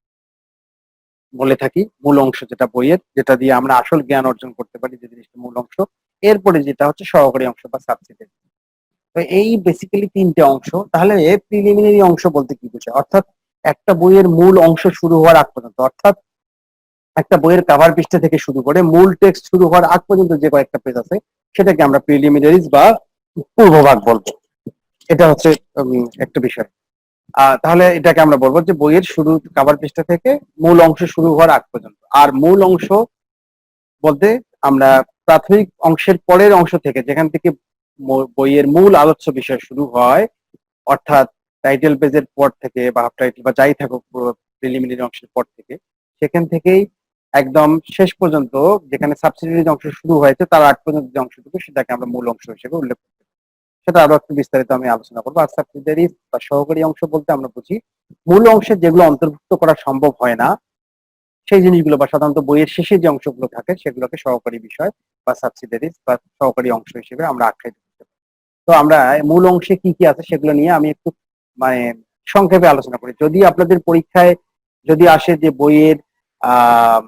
বলে থাকি। মূল অংশ যেটা বইয়ের, যেটা দিয়ে আমরা আসল জ্ঞান অর্জন করতে পারি, যে জিনিসটা মূল অংশ। এরপরে যেটা হচ্ছে সহকারী অংশ বা সাবসিডারি। তো এই বেসিক্যালি 3টে অংশ। তাহলে প্রিলিমিনারি অংশ বলতে কি বোঝায়? অর্থাৎ একটা বইয়ের মূল অংশ শুরু হওয়ার আগ পর্যন্ত, অর্থাৎ একটা বইয়ের কাভার পৃষ্ঠা থেকে শুরু করে মূল টেক্সট শুরু হওয়ার আগ পর্যন্ত যে কয়েকটা পেজ আছে, সেটাকে আমরা প্রিলিমিনারিজ বা পূর্বভাগ বলবো। এটা হচ্ছে একটা বিষয়। তাহলে এটাকে আমরা বলবো যে বইয়ের শুরু, কাভার পৃষ্ঠা থেকে মূল অংশ শুরু হওয়ার আগ পর্যন্ত। আর মূল অংশ বলতে আমরা প্রাথমিক অংশের পরের অংশ থেকে, যেখান থেকে বইয়ের মূল আলোচ্য বিষয় শুরু হয়, অর্থাৎ টাইটেল পেজের পর থেকে বা হাফ টাইটেল বা যাই থাকুক প্রিলিমিনারি অংশের পর থেকে, সেখান থেকেই একদম শেষ পর্যন্ত যেখানে সাবসিডিয়ারি অংশ শুরু হয়েছে তার আগ পর্যন্ত যে অংশটুকু, সেটাকে আমরা মূল অংশ হিসেবে উল্লেখ করি। সেটা আরো একটু বিস্তারিত আমি আলোচনা করবো। আর সাবসিডিয়ারি বা সহকারী অংশ বলতে আমরা বুঝি মূল অংশে যেগুলো অন্তর্ভুক্ত করা সম্ভব হয় না সেই জিনিসগুলো, বা সাধারণত বইয়ের শেষে যে অংশগুলো থাকে সেগুলোকে সহকারী বিষয় বা সাবসিডিয়ারিজ বা সহকারী অংশ হিসেবে আমরা আখ্যায়িত করতে পারি। তো আমরা মূল অংশে কি কি আছে সেগুলো নিয়ে আমি একটু মানে সংক্ষেপে আলোচনা করি। যদি আপনাদের পরীক্ষায় যদি আসে যে বইয়ের আহ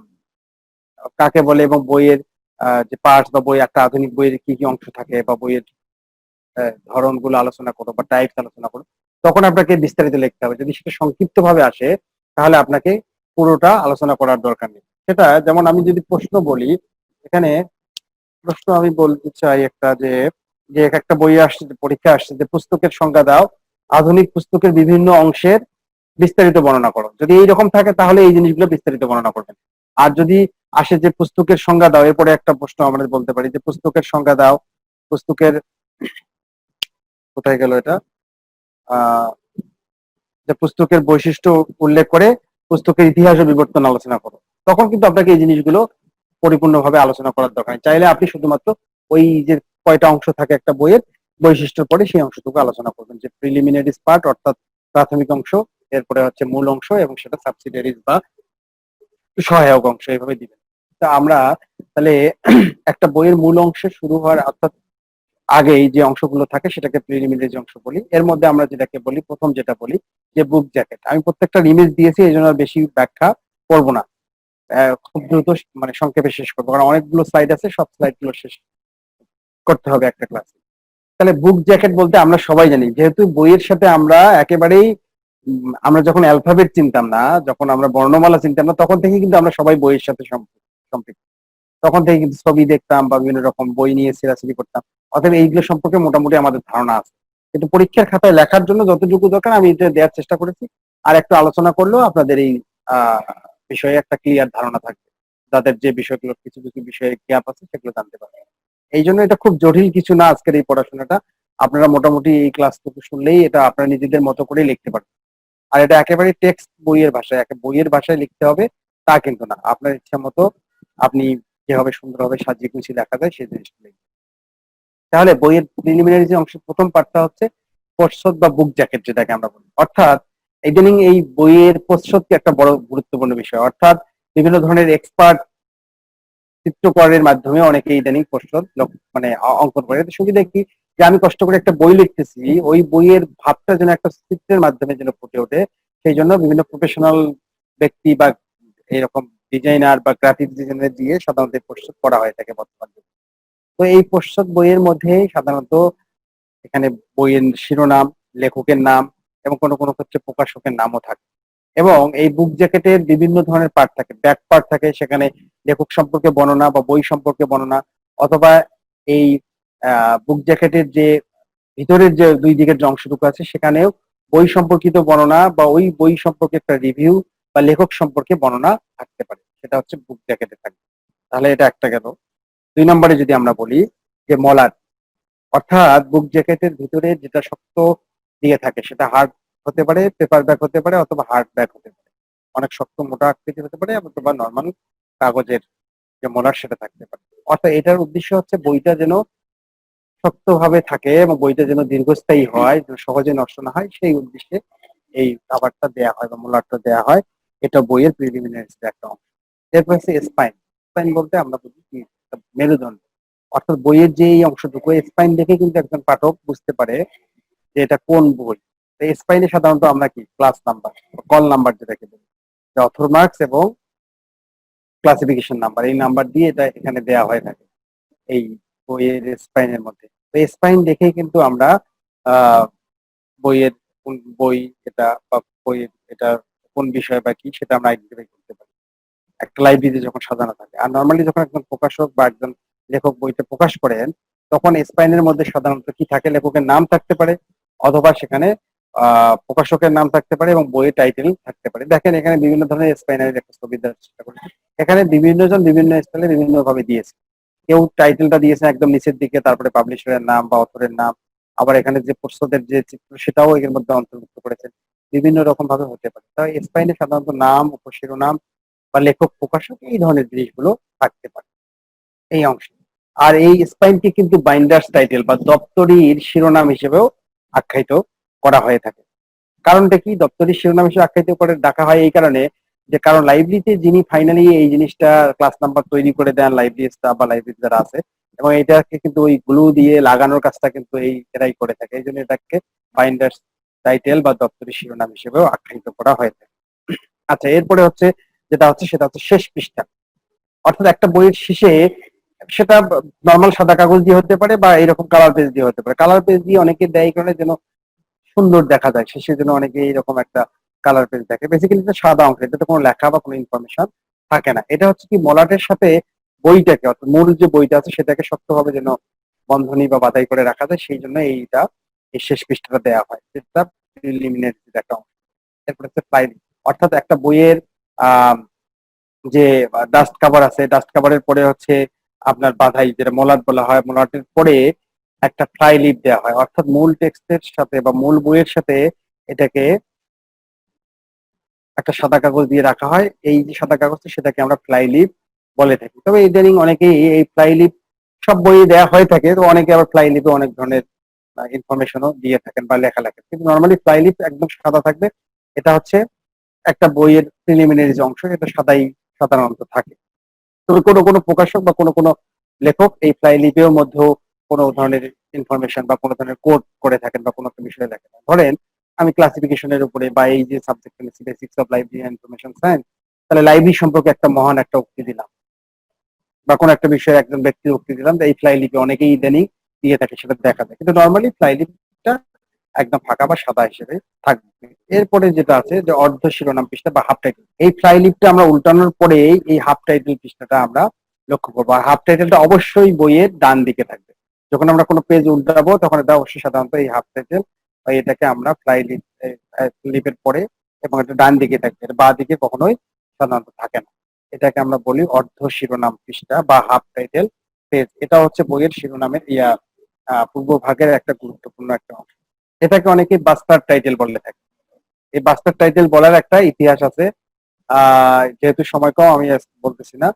কাকে বলে এবং বইয়ের যে পার্টস বা বই, একটা আধুনিক বইয়ের কি কি অংশ থাকে বা বইয়ের ধরনগুলো আলোচনা করো বা টাইপস আলোচনা করো, তখন আপনাকে বিস্তারিত লিখতে হবে। যদি সেটা সংক্ষিপ্ত ভাবে আসে তাহলে আপনাকে পুরোটা আলোচনা করার দরকার নেই। সেটা যেমন আমি যদি প্রশ্ন বলি, এখানে প্রশ্ন আমি বলতে চাই একটা, যে যে এক একটা বই আসছে, যে পরীক্ষা আসছে যে পুস্তকের সংজ্ঞা দাও, আধুনিক পুস্তকের বিভিন্ন অংশের বিস্তারিত বর্ণনা করো। যদি এইরকম থাকে তাহলে এই জিনিসগুলো বিস্তারিত বর্ণনা করবেন। আর যদি আসে যে পুস্তকের সংজ্ঞা দাও, এরপরে একটা প্রশ্ন আমরা বলতে পারি যে পুস্তকের সংজ্ঞা দাও, পুস্তকের কোথায় গেল এটা, আহ যে পুস্তকের বৈশিষ্ট্য উল্লেখ করে পুস্তকের ইতিহাস ও বিবর্তন আলোচনা করো। তখন কিন্তু আপনাকে এই জিনিসগুলো পরিপূর্ণভাবে আলোচনা করার দরকার নেই। চাইলে আপনি শুধুমাত্র ওই যে কয়টা অংশ থাকে একটা বইয়ের বৈশিষ্ট্যের পরে সেই অংশটুকু আলোচনা করবেন, যে প্রিলিমিনারিজ পার্ট অর্থাৎ প্রাথমিক অংশ, এরপরে হচ্ছে মূল অংশ এবং সেটা সাবসিডিয়ারিজ বা সহায়ক অংশ, এইভাবে দিবেন। তা আমরা তাহলে একটা বইয়ের মূল অংশ শুরু হওয়ার অর্থাৎ আগেই যে অংশগুলো থাকে সেটাকে প্রিলিমিনারি অংশ বলি। এর মধ্যে আমরা যেটাকে বলি, প্রথম যেটা বলি যে বুক জ্যাকেট। আমি প্রত্যেকটা ইমেজ দিয়েছি, এই জন্য বেশি ব্যাখ্যা করবো না। খুব দ্রুত মানে সংক্ষেপে শেষ করবো, কারণ অনেকগুলো স্লাইড আছে, সব স্লাইড গুলো শেষ করতে হবে একটা ক্লাসে। তাহলে বুক জ্যাকেট বলতে আমরা সবাই জানি, যেহেতু বইয়ের সাথে আমরা একেবারেই আমরা যখন অ্যালফাবেট চিনতাম না, যখন আমরা বর্ণমালা চিনতাম না, তখন থেকে কিন্তু আমরা সবাই বইয়ের সাথে সম্পৃক্ত। তখন থেকে কিন্তু ছবি দেখতাম বা বিভিন্ন রকম বই নিয়ে ছেঁড়াছিড়ি করতাম। অতএব এইগুলো সম্পর্কে মোটামুটি আমাদের ধারণা আছে। কিন্তু পরীক্ষার খাতায় লেখার জন্য যতটুকু দরকার আমি এটা দেওয়ার চেষ্টা করেছি। আর একটু আলোচনা করলেও আপনাদের এই আহ বিষয়ে একটা ক্লিয়ার ধারণা থাকবে। তাদের যে বিষয়গুলো, কিছু কিছু বিষয়ে গ্যাপ আছে সেগুলো জানতে পারবে। এই জন্য এটা খুব জটিল কিছু না আজকের এই পড়াশোনাটা। আপনারা মোটামুটি এই ক্লাসটুকু শুনলেই এটা আপনারা নিজেদের মতো করে লিখতে পারবেন। আর এটা একেবারে টেক্সট বইয়ের ভাষায়, বইয়ের ভাষায় লিখতে হবে তা কিন্তু না। আপনার ইচ্ছা মতো আপনি যেভাবে সুন্দরভাবে সাজিয়ে গুছিয়ে লেখা যায় সেই জিনিসটা লিখবেন। তাহলে বইয়ের প্রিলিমিনারি যে অংশ, প্রথম পার্টটা হচ্ছে প্রচ্ছদ বা বুক জ্যাকেট, যেটাকে আমরা বলি। অর্থাৎ ইদানিং এই বইয়ের প্রচ্ছদটি একটা বড় গুরুত্বপূর্ণ বিষয়। অর্থাৎ বিভিন্ন ধরনের এক্সপার্ট চিত্রকরের মাধ্যমে অনেকে ইদানিং প্রচ্ছদ মানে অঙ্কন করে। এতে সুবিধা কি, যে আমি কষ্ট করে একটা বই লিখতেছি, ওই বইয়ের ভাবটা যেন একটা চিত্রের মাধ্যমে যেন ফুটে ওঠে, সেই জন্য বিভিন্ন প্রফেশনাল ব্যক্তি বা এরকম ডিজাইনার বা গ্রাফিক ডিজাইনার দিয়ে সাধারণত প্রচ্ছদ করা হয়ে থাকে বর্তমানে। তো এই প্রচ্ছদ বইয়ের মধ্যে সাধারণত এখানে বইয়ের শিরোনাম, লেখকের নাম এবং কোনো কোনো ক্ষেত্রে প্রকাশকের নামও থাকে। এবং এই বুক জ্যাকেটের বিভিন্ন ধরনের পার্ট থাকে, ব্যাক পার্ট থাকে, সেখানে লেখক সম্পর্কে বর্ণনা বা বই সম্পর্কে বর্ণনা, অথবা এই বুক জ্যাকেটের যে ভিতরের যে দুই দিকের যে অংশটুকু আছে সেখানেও বই সম্পর্কিত বর্ণনা বা ওই বই সম্পর্কে একটা রিভিউ বা লেখক সম্পর্কে বর্ণনা থাকতে পারে, সেটা হচ্ছে বুক জ্যাকেটে থাকবে। তাহলে এটা একটা গেল। 2 নম্বরে যদি আমরা বলি যে মলাট, অর্থাৎ বুক জ্যাকেটের ভিতরে যেটা শক্ত দিয়ে থাকে সেটা হার্ড হতে পারে, পেপার ব্যাগ হতে পারে, অথবা হার্ড ব্যাগ হতে পারে। অনেক শক্ত মোটা আকৃতির হতে পারে, অথবা নর্মাল কাগজের যে মোলার সেটা থাকতে পারে। অর্থাৎ এটার উদ্দেশ্য হচ্ছে বইটা যেন শক্তভাবে থাকে এবং বইটা যেন দীর্ঘস্থায়ী হয়, যেন সহজে নষ্ট না হয়, সেই উদ্দেশ্যে এই কাভারটা দেয়া হয় বা মোলারটা দেয়া হয়। এটা বইয়ের প্রিলিমিনারি একটা অংশ। এরপর হচ্ছে স্পাইন। স্পাইন বলতে আমরা বুঝি কি, মেরুদণ্ড। অর্থাৎ বইয়ের যে এই অংশটুকু, স্পাইন দেখে কিন্তু একজন পাঠক বুঝতে পারে যে এটা কোন বই। স্পাইনে সাধারণত আমরা কি ক্লাস নাম্বার, কল নাম্বার যেটাকে বলি, অথর মার্কস এবং ক্লাসিফিকেশন নাম্বার, এই নাম্বার দিয়ে এটা এখানে দেয়া হয়ে থাকে এই বইয়ের স্পাইনের মধ্যে। তো স্পাইন দেখেই কিন্তু আমরা আহ বইয়ের কোন বই এটা বা বইয়ের এটা কোন বিষয় বা কি সেটা আমরা আইডেন্টিফাই করতে পারি একটা লাইব্রেরিতে যখন সাজানো থাকে। আর নর্মালি যখন একজন প্রকাশক বা একজন লেখক বইটা প্রকাশ করেন, তখন স্পাইনের মধ্যে সাধারণত কি থাকে, লেখকের নাম থাকতে পারে, অথবা সেখানে প্রকাশকের নাম থাকতে পারে এবং বইয়ের টাইটেল থাকতে পারে। দেখেন এখানে বিভিন্ন ধরনের স্পাইনারের একটা ছবি দেওয়ার চেষ্টা করেছি। এখানে বিভিন্ন জন বিভিন্ন স্টাইলে বিভিন্ন ভাবে দিয়েছে। কেউ টাইটেলটা দিয়েছে একদম নিচের দিকে, তারপরে পাবলিশারের নাম বা অথরের নাম, আবার এখানে যে প্রচ্ছদের যে চিত্র সেটাও এর মধ্যে অন্তর্ভুক্ত করেছেন। বিভিন্ন রকম ভাবে হতে পারে। তাই স্পাইনে সাধারণত নাম, উপশিরোনাম বা লেখক, প্রকাশক, এই ধরনের জিনিসগুলো থাকতে পারে এই অংশে। আর এই স্পাইনকে কিন্তু বাইন্ডার্স টাইটেল বা দপ্তরির শিরোনাম হিসেবেও আখ্যায়িত করা হয়ে থাকে। কারণটা কি, দপ্তরির শিরোনাম হিসেবে আখ্যায়িত করে ডাকা হয় এই কারণে যে, কারণ লাইব্রেরিতে যিনি ফাইনালি এই জিনিসটা ক্লাস নাম্বার তৈরি করে দেন, লাইব্রেরি স্টাফ বা লাইব্রেরি যারা আছে, এবং এটাকে কিন্তু ওই গ্লু দিয়ে লাগানোর কাজটা কিন্তু এই এরাই করে থাকে। এই জন্য এটাকে বাইন্ডার্স টাইটেল বা দপ্তরি শিরোনাম হিসেবেও আখ্যায়িত করা হয়ে থাকে। আচ্ছা, এরপরে হচ্ছে যেটা হচ্ছে সেটা হচ্ছে শেষ পৃষ্ঠা। অর্থাৎ একটা বইয়ের শেষে সেটা নর্মাল সাদা কাগজ দিয়ে হতে পারে বা এরকম কালার পেজ দিয়ে হতে পারে। কালার পেজ দিয়ে অনেকে দেয় এই কারণে যেন সুন্দর দেখা যায়, শেষের জন্য অনেকে এইরকম একটা কালার পেজ দেখে। বেসিক্যালি এটা সাদা অংশ, এটাতে কোনো লেখা বা কোনো ইনফরমেশন থাকে না। এটা হচ্ছে কি, মলাটের সাথে বইটাকে, অর্থাৎ মূল যে বইটা আছে সেটাকে শক্তভাবে যেন বন্ধনী বা বাধাই করে রাখা যায়, সেই জন্য এইটা এই শেষ পৃষ্ঠাটা দেওয়া হয়, যেটা প্রিলিমিনারি একটা অংশ। এরপর হচ্ছে ফাইল, অর্থাৎ একটা বইয়ের আহ যে ডাস্ট কাভার আছে, ডাস্ট কাভারের পরে হচ্ছে আপনার বাধাই, যেটা মলাট বলা হয়, মলাটের পরে একটা ফ্লাই লিফ দেওয়া হয়। অর্থাৎ মূল টেক্সটের সাথে বা মূল বইয়ের সাথে এটাকে একটা সাদা কাগজ দিয়ে রাখা হয়। এই যে সাদা কাগজটা, সেটাকে আমরা ফ্লাই লিফ বলে থাকি। তবে ইদানিং অনেকেই এই ফ্লাই লিফ সব বইয়ে দেওয়া হয়ে থাকে, তো অনেকে আবার ফ্লাই লিফে অনেক ধরনের ইনফরমেশনও দিয়ে থাকেন বা লেখা লেখেন, কিন্তু নর্মালি ফ্লাই লিফ একদম সাদা থাকবে। এটা হচ্ছে একটা বইয়ের প্রিলিমিনারি যে অংশ, এটা সাদাই সাধারণত থাকে। তবে কোনো কোনো প্রকাশক বা কোনো কোনো লেখক এই ফ্লাই লিপের মধ্যেও কোনো ধরনের ইনফরমেশন বা কোনো ধরনের কোড করে থাকেন বা কোনো একটা বিষয়ে লেখেন। ধরেন আমি ক্লাসিফিকেশনের উপরে বা এই যে subject basics of library information science, তাহলে লাইব্রেরি সম্পর্কে একটা মহান একটা উক্তি দিলাম বা কোনো একটা বিষয়ে একজন ব্যক্তির উক্তি দিলাম, এই ফ্লাই লিপে অনেকেই ইদানিং দিয়ে থাকে, সেটা দেখা যায়। কিন্তু নর্মালি ফ্লাই লিপটা একদম ফাঁকা বা সাদা হিসেবে থাকবে। এরপরে যেটা আছে যে অর্ধ শিরোনাম পৃষ্ঠা বা হাফ টাইটেল, এই ফ্লাই লিপটা আমরা উল্টানোর পরে এই হাফ টাইটেল পৃষ্ঠাটা আমরা লক্ষ্য করবো। আর হাফ টাইটেলটা অবশ্যই বইয়ের ডান দিকে থাকবে। যখন আমরা কোনো পেজ উল্টাবো তখন এটা অবশ্যই সাধারণত এই হাফ টাইটেল বা এটাকে আমরা ফ্লাই লিপ লিপের পরে এবং এটা ডান দিকে থাকবে, এটা বাঁ দিকে কখনোই সাধারণত থাকে না। এটাকে আমরা বলি অর্ধ শিরোনাম পৃষ্ঠা বা হাফ টাইটেল পেজ। এটা হচ্ছে বইয়ের শিরোনামের পূর্বভাগের একটা গুরুত্বপূর্ণ একটা অংশ। এটাকে অনেকে বাস্টার টাইটেল বলে থাকে। এই বাস্টার টাইটেল বলার একটা ইতিহাস আছে। যেহেতু সময় কম আমি বলতেছি না,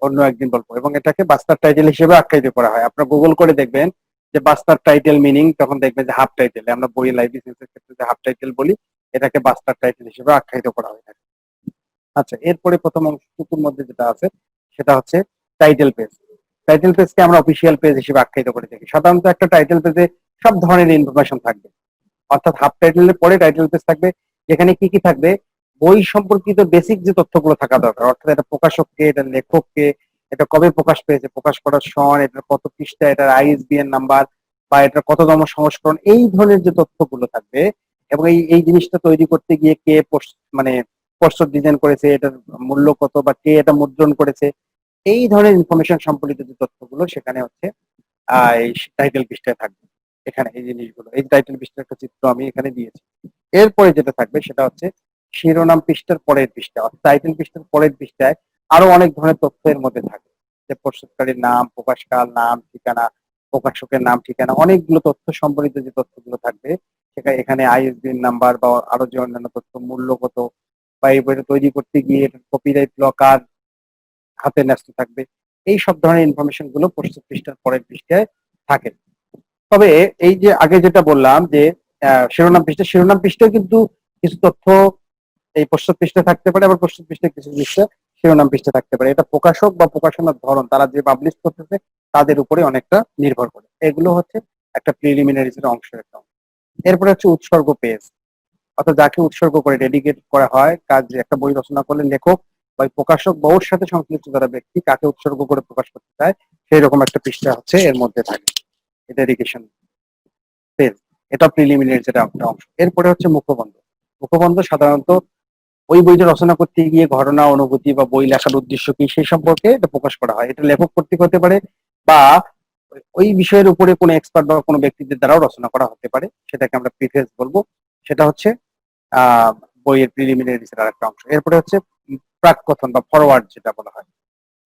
অন্য একদিন বলবো। এবং এটাকে বাস্টার টাইটেল হিসেবে আখ্যায়িত করা হয়। আপনারা গুগল করে দেখবেন যে বাস্টার টাইটেল মিনিং, তখন দেখবেন যে হাফ টাইটেল। আমরা বইয়ে লাইভ বিজনেসের ক্ষেত্রে যে হাফ টাইটেল বলি, এটাকে বাস্টার টাইটেল হিসেবে আখ্যায়িত করা হয়ে থাকে। আচ্ছা, এরপরে প্রথম অংশটুকুর মধ্যে যেটা আছে সেটা হচ্ছে টাইটেল পেজ। টাইটেল পেজকে আমরা অফিসিয়াল পেজ হিসেবে আখ্যায়িত করে থাকি। সাধারণত একটা টাইটেল পেজে সব ধরনের ইনফরমেশন থাকবে, অর্থাৎ হাফ টাইটেলের পরে টাইটেল পেজ থাকবে, যেখানে কি কি থাকবে, বই সম্পর্কিত বেসিক যে তথ্যগুলো থাকা দরকার, অর্থাৎ এটা প্রকাশককে, এটা লেখককে, এটা কবে প্রকাশ পেয়েছে, প্রকাশ করার সন, এটার কত পৃষ্ঠা, এটার আইএসবিএন নাম্বার বা এটার কততম সংস্করণ, এই ধরনের যে তথ্যগুলো থাকবে। এবং এই এই জিনিসটা তৈরি করতে গিয়ে কে মানে পোস্টার ডিজাইন করেছে, এটার মূল্য কত, বা কে এটা মুদ্রণ করেছে, এই ধরনের ইনফরমেশন সম্বলিত যে তথ্যগুলো সেখানে হচ্ছে এই টাইটেল পৃষ্ঠায় থাকবে। এখানে এই জিনিসগুলো, এই টাইটেল পৃষ্ঠার একটা চিত্র আমি এখানে দিয়েছি। এরপরে যেটা থাকবে সেটা হচ্ছে শিরোনাম পৃষ্ঠার পরের পৃষ্ঠা, অর্থাৎ টাইটেল পৃষ্ঠার পরের পৃষ্ঠায় আরো অনেক ধরনের তথ্য এর মধ্যে থাকে, যে প্রস্তুতকারীর নাম, প্রকাশকাল, নাম, ঠিকানা, প্রকাশকের নাম, ঠিকানা, অনেকগুলো তথ্য সম্বলিত যে তথ্যগুলো থাকবে সেখানে এখানে আইএসবিএন নাম্বার বা আরো যে অন্যান্য তথ্য, মূল্য কত, বা এই বইটা তৈরি করতে গিয়ে কপিরাইট ল কার হাতে ন্যস্ত থাকবে, এই সব ধরনের ইনফরমেশন গুলো প্রস্তুত পৃষ্ঠার পরের পৃষ্ঠায় থাকে। তবে এই যে আগে যেটা বললাম যে শিরোনাম পৃষ্ঠায় কিন্তু কিছু তথ্য এই প্রস্তুত পৃষ্ঠায় থাকতে পারে, আবার প্রস্তুত পৃষ্ঠায় কিছু পৃষ্ঠা শিরোনাম পৃষ্ঠা থাকতে পারে। এটা প্রকাশক বা প্রকাশনার ধরন, তারা যে পাবলিশ করতেছে তাদের উপরে অনেকটা নির্ভর করে। এগুলো হচ্ছে একটা প্রিলিমিনারিজ এর অংশ। একটা এরপরে হচ্ছে উৎসর্গ পেজ, অর্থাৎ যাকে উৎসর্গ করে ডেডিকেট করা হয় কাজ, একটা বই রচনা করলে লেখক বা প্রকাশক বা ওর সাথে সংশ্লিষ্ট যারা ব্যক্তি কাকে উৎসর্গ করে প্রকাশ করতে চায় সেই রকম একটা পৃষ্ঠা হচ্ছে এর মধ্যে থাকে, ডেডিকেশন পেজ। এটা প্রিলিমিনারি যেটা একটা অংশ। এরপরে হচ্ছে মুখবন্ধ। মুখবন্ধ সাধারণত ওই বইটা রচনা করতে গিয়ে ঘটনা, অনুভূতি বা বই লেখার উদ্দেশ্য কি সেই সম্পর্কে এটা প্রকাশ করা হয়। এটা লেখক কর্তৃক হতে পারে বা ওই বিষয়ের উপরে কোনো এক্সপার্ট বা কোনো ব্যক্তিদের দ্বারাও রচনা করা হতে পারে, সেটাকে আমরা প্রিফেস বলবো। সেটা হচ্ছে আহ বইয়ের প্রিলিমিনারিজ এর একটা অংশ। এরপরে হচ্ছে প্রাক কথন বা ফরওয়ার্ড যেটা বলা হয়।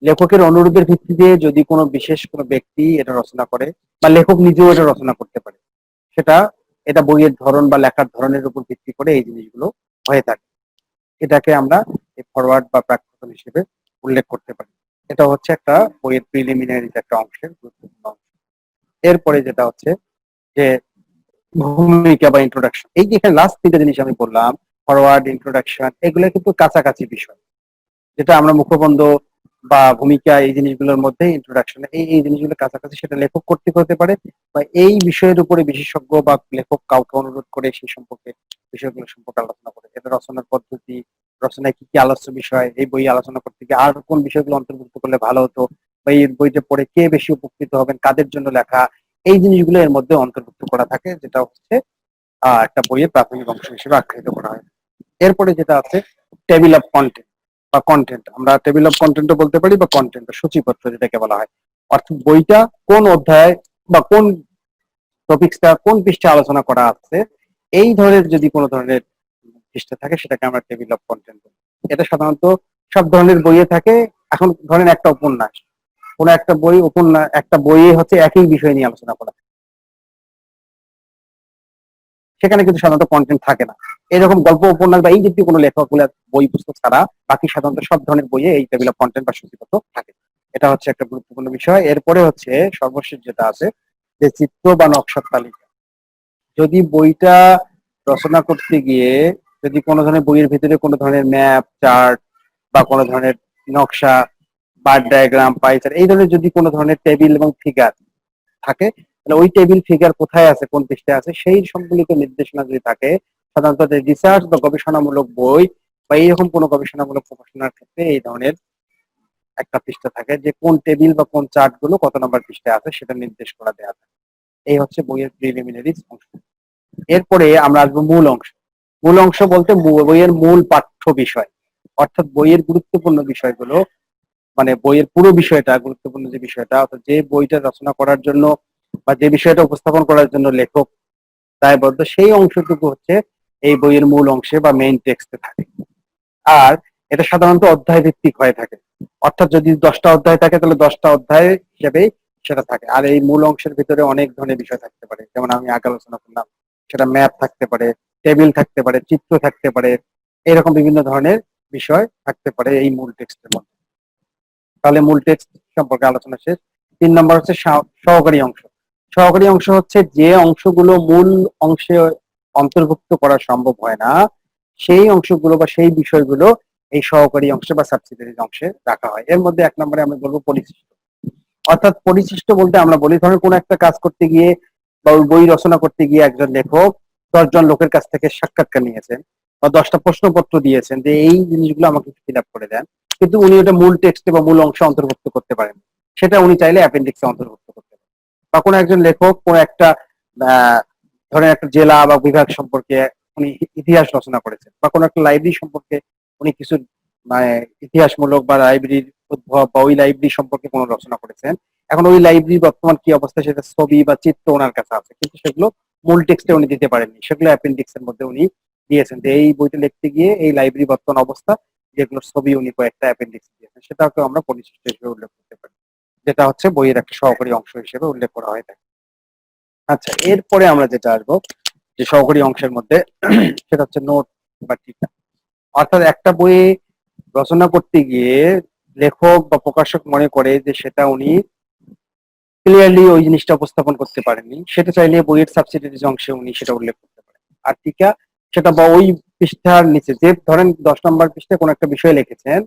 লেখকের অনুরোধের ভিত্তিতে যদি কোনো বিশেষ কোনো ব্যক্তি এটা রচনা করে বা লেখক নিজেও এটা রচনা করতে পারে, সেটা এটা বইয়ের ধরন বা লেখার ধরনের উপর ভিত্তি করে এই জিনিসগুলো হয়ে থাকে। এটাকে আমরা ফরওয়ার্ড বা প্রাক কথন হিসেবে উল্লেখ করতে পারি। এটা হচ্ছে একটা বইয়ের প্রিলিমিনারি একটা অংশের গুরুত্বপূর্ণ অংশ। এরপরে যেটা হচ্ছে যে ভূমিকা বা ইন্ট্রোডাকশন। এই যে এখানে লাস্ট তিনটা জিনিস আমি বললাম, ফরওয়ার্ড, ইন্ট্রোডাকশন, এগুলো কিন্তু কাছাকাছি বিষয়। যেটা আমরা মুখবন্ধ বা ভূমিকা, এই জিনিসগুলোর মধ্যে ইন্ট্রোডাকশন, এই জিনিসগুলো কাছাকাছি, সেটা লেখক কর্তৃক হতে পারে বা এই বিষয়ের উপরে বিশেষজ্ঞ বা লেখক কাউকে অনুরোধ করে সেই সম্পর্কে বিষয়গুলো সম্পর্কে আলোচনা করে। এটা রচনার পদ্ধতি, রচনায় কি কি আলোচ্য বিষয়, এই বই আলোচনা করতে গিয়ে আর কোন বিষয়গুলো অন্তর্ভুক্ত করলে ভালো হতো, বা এই বইটা পড়ে কে বেশি উপকৃত হবেন, কাদের জন্য লেখা, এই জিনিসগুলো এর মধ্যে অন্তর্ভুক্ত করা থাকে, যেটা হচ্ছে একটা বইয়ের প্রাথমিক অংশ হিসেবে আখ্যায়িত করা হয়। এরপরে যেটা আছে টেবিল অফ কন্টেন্ট বা কন্টেন্ট, আমরা টেবিল অফ কন্টেন্টও বলতে পারি বা কন্টেন্ট বা সূচিপত্র যেটাকে বলা হয়। অর্থাৎ বইটা কোন অধ্যায় বা কোন টপিকসটা কোন পৃষ্ঠে আলোচনা করা আছে, এই ধরনের যদি কোনো ধরনের পৃষ্ঠা থাকে সেটাকে আমরা টেবিল অফ কন্টেন্ট বলি। এটা সাধারণত সব ধরনের বইয়ে থাকে। এখন ধরেন একটা উপন্যাস, কোন একটা বই, উপন্যাস একটা বইয়ে হচ্ছে একই বিষয় নিয়ে আলোচনা করা, সেখানে কিন্তু সাধারণত কন্টেন্ট থাকে না। এরকম গল্প, উপন্যাস বা এই জাতীয় কোনো লেখকগুলো বই পুস্তক ছাড়া বাকি সাধারণত সব ধরনের বইয়ে এই টেবিল অফ কন্টেন্ট বা সূচিপত্র থাকে। এটা হচ্ছে একটা গুরুত্বপূর্ণ বিষয়। এরপরে হচ্ছে সর্বশেষ যেটা আছে যে চিত্র বা নকশার তালিকা। যদি বইটা রচনা করতে গিয়ে যদি কোনো ধরনের বইয়ের ভিতরে কোনো ধরনের ম্যাপ, চার্ট বা কোনো ধরনের নকশা, বার ডায়াগ্রাম, পাই চার্ট, এই ধরনের যদি কোনো ধরনের টেবিল এবং ফিগার থাকে, তাহলে ওই টেবিল ফিগার কোথায় আছে, কোন পৃষ্ঠায় আছে, সেই সম্বলিত নির্দেশনা যদি থাকে, সাধারণত রিসার্চ বা গবেষণামূলক বই বা এইরকম কোনো গবেষণামূলক প্রকাশনার ক্ষেত্রে এই ধরনের একটা পৃষ্ঠা থাকে যে কোন টেবিল বা কোন চার্ট গুলো কত নম্বর পৃষ্ঠায় আছে সেটা নির্দেশ করা দেওয়া থাকে। এই হচ্ছে বইয়ের প্রিলিমিনারিজ অংশ। এরপরে আমরা আসবো মূল অংশ। মূল অংশ বলতে বইয়ের মূল পাঠ্য বিষয়, অর্থাৎ বইয়ের গুরুত্বপূর্ণ বিষয়গুলো, মানে বইয়ের পুরো বিষয়টা, গুরুত্বপূর্ণ যে বিষয়টা, অর্থাৎ যে বইটা রচনা করার জন্য বা যে বিষয়টা উপস্থাপন করার জন্য লেখক দায়বদ্ধ, সেই অংশটুকু হচ্ছে এই বইয়ের মূল অংশে বা মেইন টেক্সটে থাকে। আর এটা সাধারণত অধ্যায় ভিত্তিক হয়ে থাকে, অর্থাৎ যদি 10টা অধ্যায় থাকে তাহলে 10টা অধ্যায় হিসেবে সেটা থাকে। আর এই মূল অংশের ভিতরে অনেক ধরনের বিষয় থাকতে পারে, যেমন আমি আগে আলোচনা করলাম, সেটা ম্যাপ থাকতে পারে, টেবিল থাকতে পারে, চিত্র থাকতে পারে, এরকম বিভিন্ন ধরনের বিষয় থাকতে পারে এই মূল টেক্সটের মধ্যে। তাহলে মূল টেক্সট সম্পর্কে আলোচনা শেষ। 3 নম্বর হচ্ছে সহকারী অংশ। সহকারী অংশ হচ্ছে যে অংশগুলো মূল অংশে অন্তর্ভুক্ত করা সম্ভব হয় না, সেই অংশগুলো বা সেই বিষয়গুলো এই সহকারী অংশে বা সাবসিডিয়ারি অংশে রাখা হয়। এর মধ্যে 1 নম্বরে আমি বলবো পরিশিষ্ট। অর্থাৎ পরিশিষ্ট বলতে আমরা বলি, ধরেন কোনো একটা কাজ করতে গিয়ে বা ওই বই রচনা করতে গিয়ে একজন লেখক 10 জন লোকের কাছ থেকে সাক্ষাৎকার নিয়েছেন বা 10টা প্রশ্নপত্র দিয়েছেন যে এই জিনিসগুলো আমাকে ফিল আপ করে দেন, কিন্তু উনি ওটা মূল টেক্সটে বা মূল অংশে অন্তর্ভুক্ত করতে পারেন, সেটা উনি চাইলে অ্যাপেন্ডিক্সে অন্তর্ভুক্ত করতে পারেন। বা কোনো একজন লেখক কোনো একটা আহ, ধরেন একটা জেলা বা বিভাগ সম্পর্কে উনি ইতিহাস রচনা করেছেন, বা কোনো একটা লাইব্রেরি সম্পর্কে উনি কিছু মানে ইতিহাসমূলক বা লাইব্রেরির উদ্ভব বা ওই লাইব্রেরি সম্পর্কে কোনো রচনা করেছেন। এখন ওই লাইব্রেরি বর্তমান কি অবস্থা সেটা ছবি বা চিত্র ওনার কাছে আছে, কিন্তু সেগুলো মূল টেক্সটে উনি দিতে পারেননি, সেগুলো অ্যাপেন্ডিক্সের মধ্যে উনি দিয়েছেন যে এই বইটা লিখতে গিয়ে এই লাইব্রেরি বর্তমান অবস্থা, যেগুলোর ছবি উনি কয়েকটা অ্যাপেন্ডিক্স দিয়েছেন, সেটাকে আমরা পরিশিষ্ট হিসেবে উল্লেখ করতে পারি, যেটা হচ্ছে বইয়ের একটা সহকারী অংশ হিসেবে উল্লেখ করা হয়ে থাকে। আচ্ছা, এরপরে আমরা যেটা আসবো যে সহকারী অংশের মধ্যে সেটা হচ্ছে নোট বা টিকা। অর্থাৎ একটা বই রচনা করতে গিয়ে লেখক বা প্রকাশক মনে করে যে সেটা উনি ক্লিয়ারলি ওই জিনিসটা উপস্থাপন করতে পারেননি, সেটা চাইলে বইয়ের সাবসিডিয়ারি অংশে উনি সেটা উল্লেখ করতে পারেন। আর টিকা সেটা বা ওই পৃষ্ঠার নিচে, যে ধরেন 10 নম্বর পৃষ্ঠায় কোনো একটা বিষয় লিখেছেন,